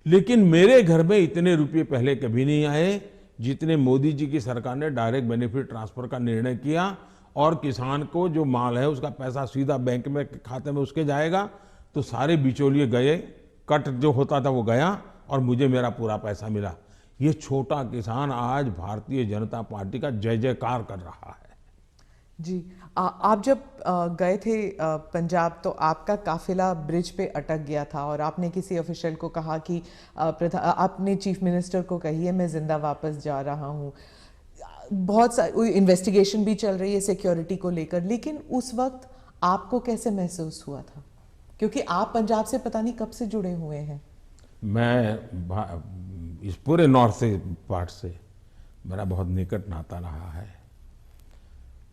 लेकिन मेरे घर में इतने रुपये पहले कभी नहीं आए जितने मोदी जी की सरकार ने डायरेक्ट बेनिफिट ट्रांसफर का निर्णय किया, और किसान को जो माल है उसका पैसा सीधा बैंक में खाते में उसके जाएगा। तो सारे बिचौलिए गए, कट जो होता था वो गया और मुझे मेरा पूरा पैसा मिला। ये छोटा किसान आज भारतीय जनता पार्टी का जय जयकार कर रहा है। जी, आप जब गए थे पंजाब तो आपका काफिला ब्रिज पे अटक गया था और आपने किसी ऑफिशियल को कहा कि आपने चीफ मिनिस्टर को कहिए मैं जिंदा वापस जा रहा हूँ। बहुत सारी इन्वेस्टिगेशन भी चल रही है सिक्योरिटी को लेकर, लेकिन उस वक्त आपको कैसे महसूस हुआ था, क्योंकि आप पंजाब से पता नहीं कब से जुड़े हुए हैं? मैं इस पूरे नॉर्थ से पार्ट से मेरा बहुत निकट नाता रहा है।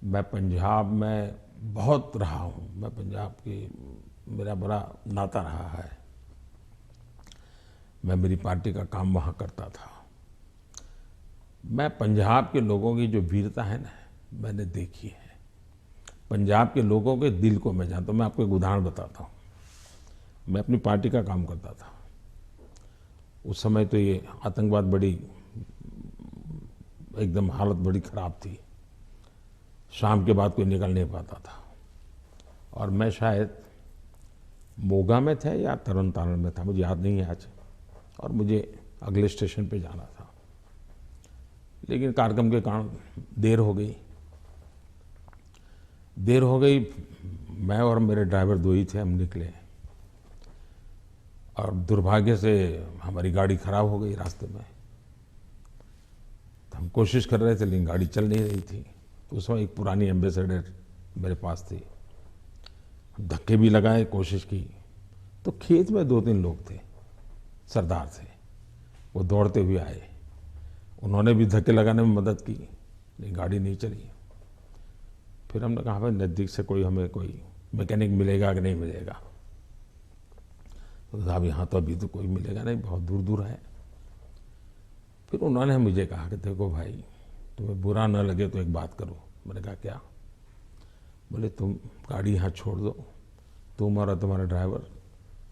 मैं पंजाब में बहुत रहा हूँ, मैं पंजाब की मेरा बड़ा नाता रहा है। मैं मेरी पार्टी का काम वहाँ करता था। मैं पंजाब के लोगों की जो वीरता है ना, मैंने देखी है। पंजाब के लोगों के दिल को मैं जानता हूँ। मैं आपको एक उदाहरण बताता हूँ। मैं अपनी पार्टी का काम करता था, उस समय तो ये आतंकवाद बड़ी एकदम हालत बड़ी ख़राब थी, शाम के बाद कोई निकल नहीं पाता था, और मैं शायद मोगा में था या तरन तारण में था, मुझे याद नहीं है आज, और मुझे अगले स्टेशन पे जाना था, लेकिन कार्यक्रम के कारण देर हो गई। मैं और मेरे ड्राइवर दो ही थे, हम निकले और दुर्भाग्य से हमारी गाड़ी खराब हो गई रास्ते में। तो हम कोशिश कर रहे थे लेकिन गाड़ी चल नहीं रही थी। उस समय एक पुरानी एम्बेसडर मेरे पास थी, धक्के भी लगाए, कोशिश की, तो खेत में 2-3 लोग थे, सरदार थे, वो दौड़ते हुए आए, उन्होंने भी धक्के लगाने में मदद की, लेकिन गाड़ी नहीं चली। फिर हमने कहा भाई नज़दीक से हमें कोई मैकेनिक मिलेगा कि नहीं मिलेगा? तो साहब यहाँ तो अभी तो कोई मिलेगा नहीं, बहुत दूर दूर है। फिर उन्होंने मुझे कहा कि देखो भाई, तुम्हें बुरा न लगे तो एक बात करो। मैंने कहा क्या? बोले तुम गाड़ी यहाँ छोड़ दो, तुम और तुम्हारा ड्राइवर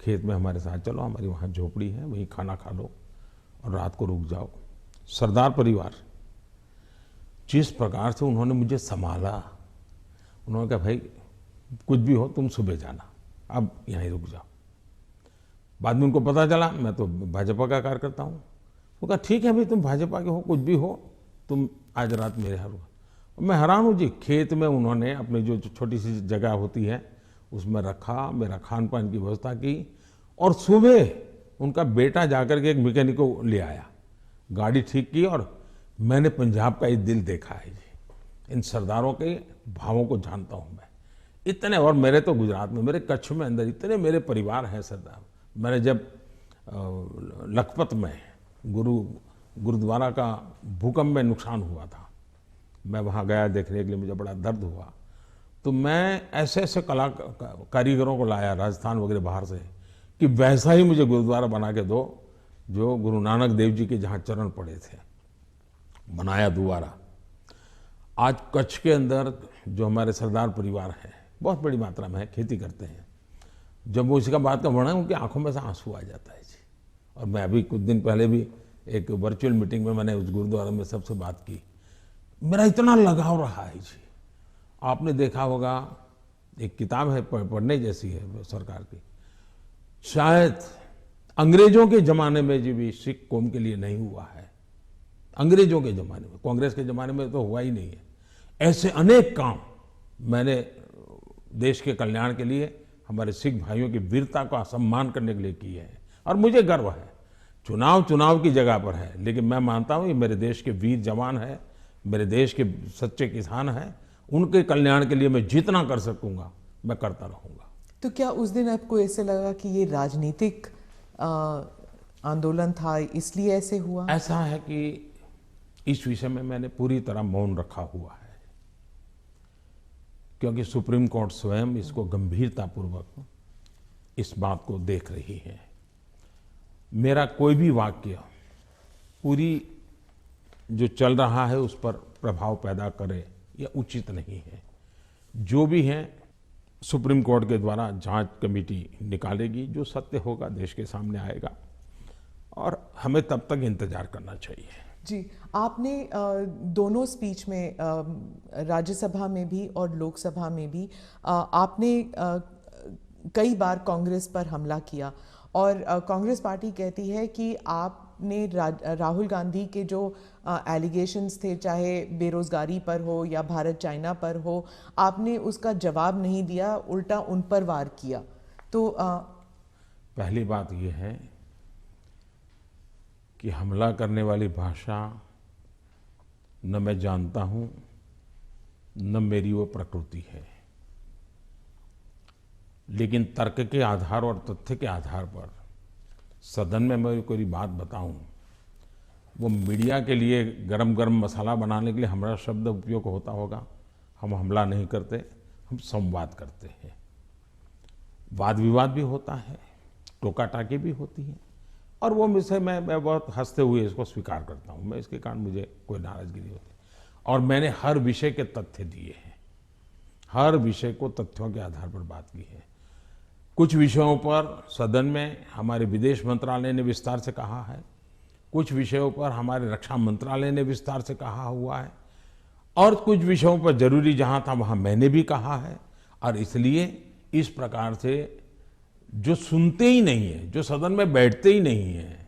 खेत में हमारे साथ चलो, हमारी वहाँ झोपड़ी है, वहीं खाना खा लो और रात को रुक जाओ। सरदार परिवार, जिस प्रकार से उन्होंने मुझे संभाला, उन्होंने कहा भाई कुछ भी हो तुम सुबह जाना, अब यहीं रुक जाओ। बाद में उनको पता चला मैं तो भाजपा का कार्यकर्ता हूँ। वो कहा ठीक है भाई, तुम भाजपा के हो, कुछ भी हो, तुम आज रात मेरे यहाँ रुका। मैं हैरान हूँ जी, खेत में उन्होंने अपनी जो छोटी सी जगह होती है उसमें रखा, मेरा खान पान की व्यवस्था की, और सुबह उनका बेटा जाकर के एक मैकेनिक को ले आया, गाड़ी ठीक की, और मैंने पंजाब का ये दिल देखा है जी। इन सरदारों के भावों को जानता हूँ मैं इतने। और मेरे तो गुजरात में, मेरे कच्छ में अंदर इतने मेरे परिवार हैं सरदार। मैंने जब लखपत में गुरुद्वारा का भूकंप में नुकसान हुआ था, मैं वहाँ गया देखने के लिए, मुझे बड़ा दर्द हुआ। तो मैं ऐसे ऐसे कारीगरों को लाया राजस्थान वगैरह बाहर से कि वैसा ही मुझे गुरुद्वारा बना के दो जो गुरु नानक देव जी के जहाँ चरण पड़े थे। बनाया दोबारा। आज कच्छ के अंदर जो हमारे सरदार परिवार हैं, बहुत बड़ी मात्रा में है, खेती करते हैं। जब वो इसका बात का वर्णन, उनकी आंखों में से आंसू आ जाता है जी। और मैं अभी कुछ दिन पहले भी एक वर्चुअल मीटिंग में मैंने उस गुरुद्वारा में सबसे बात की। मेरा इतना लगाव रहा है जी। आपने देखा होगा, एक किताब है पढ़ने जैसी है सरकार की, शायद अंग्रेजों के ज़माने में जी भी सिख कौम के लिए नहीं हुआ है। अंग्रेजों के ज़माने में, कांग्रेस के ज़माने में तो हुआ ही नहीं है। ऐसे अनेक काम मैंने देश के कल्याण के लिए, हमारे सिख भाइयों की वीरता का सम्मान करने के लिए किए हैं। और मुझे गर्व है। चुनाव की जगह पर है, लेकिन मैं मानता हूँ ये मेरे देश के वीर जवान हैं, मेरे देश के सच्चे किसान हैं। उनके कल्याण के लिए मैं जितना कर सकूँगा मैं करता रहूँगा। तो क्या उस दिन आपको ऐसे लगा कि ये राजनीतिक आंदोलन था, इसलिए ऐसे हुआ? ऐसा है कि इस विषय में मैंने पूरी तरह मौन रखा हुआ है, क्योंकि सुप्रीम कोर्ट स्वयं इसको गंभीरतापूर्वक इस बात को देख रही है। मेरा कोई भी वाक्य पूरी जो चल रहा है उस पर प्रभाव पैदा करे यह उचित नहीं है। जो भी है सुप्रीम कोर्ट के द्वारा जांच कमेटी निकालेगी, जो सत्य होगा देश के सामने आएगा, और हमें तब तक इंतजार करना चाहिए। जी, आपने दोनों स्पीच में, राज्यसभा में भी और लोकसभा में भी, आपने कई बार कांग्रेस पर हमला किया, और कांग्रेस पार्टी कहती है कि आपने राहुल गांधी के जो एलिगेशंस थे, चाहे बेरोजगारी पर हो या भारत चाइना पर हो, आपने उसका जवाब नहीं दिया, उल्टा उन पर वार किया। तो पहली बात यह है कि हमला करने वाली भाषा न मैं जानता हूं, न मेरी वो प्रकृति है। लेकिन तर्क के आधार और तथ्य के आधार पर सदन में मैं कोई बात बताऊं, वो मीडिया के लिए गरम गरम मसाला बनाने के लिए हमारा शब्द उपयोग होता होगा। हम हमला नहीं करते, हम संवाद करते हैं। वाद विवाद भी होता है, टोका टाकी भी होती है, और वो विषय मैं बहुत हंसते हुए इसको स्वीकार करता हूँ। मैं इसके कारण मुझे कोई नाराजगी नहीं होती। और मैंने हर विषय के तथ्य दिए हैं, हर विषय को तथ्यों के आधार पर बात की है। कुछ विषयों पर सदन में हमारे विदेश मंत्रालय ने विस्तार से कहा है, कुछ विषयों पर हमारे रक्षा मंत्रालय ने विस्तार से कहा हुआ है, और कुछ विषयों पर जरूरी जहाँ था वहाँ मैंने भी कहा है। और इसलिए इस प्रकार से जो सुनते ही नहीं है, जो सदन में बैठते ही नहीं है,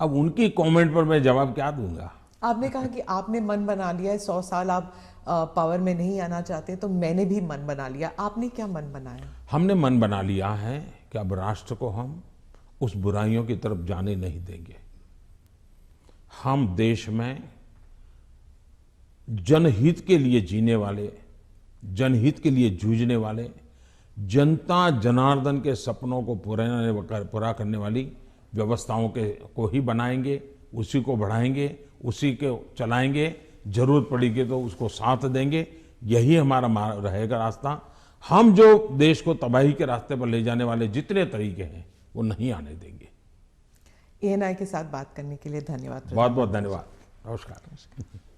अब उनकी कमेंट पर मैं जवाब क्या दूंगा। आपने कहा कि आपने मन बना लिया है, 100 साल आप पावर में नहीं आना चाहते, तो मैंने भी मन बना लिया। आपने क्या मन बनाया? हमने मन बना लिया है कि अब राष्ट्र को हम उस बुराइयों की तरफ जाने नहीं देंगे। हम देश में जनहित के लिए जीने वाले, जनहित के लिए जूझने वाले, जनता जनार्दन के सपनों को पूरा करने वाली व्यवस्थाओं को ही बनाएंगे, उसी को बढ़ाएंगे, उसी को चलाएंगे। जरूरत पड़ेगी तो उसको साथ देंगे। यही हमारा रहेगा रास्ता। हम जो देश को तबाही के रास्ते पर ले जाने वाले जितने तरीके हैं वो नहीं आने देंगे। ANI के साथ बात करने के लिए धन्यवाद। बहुत बहुत धन्यवाद। नमस्कार।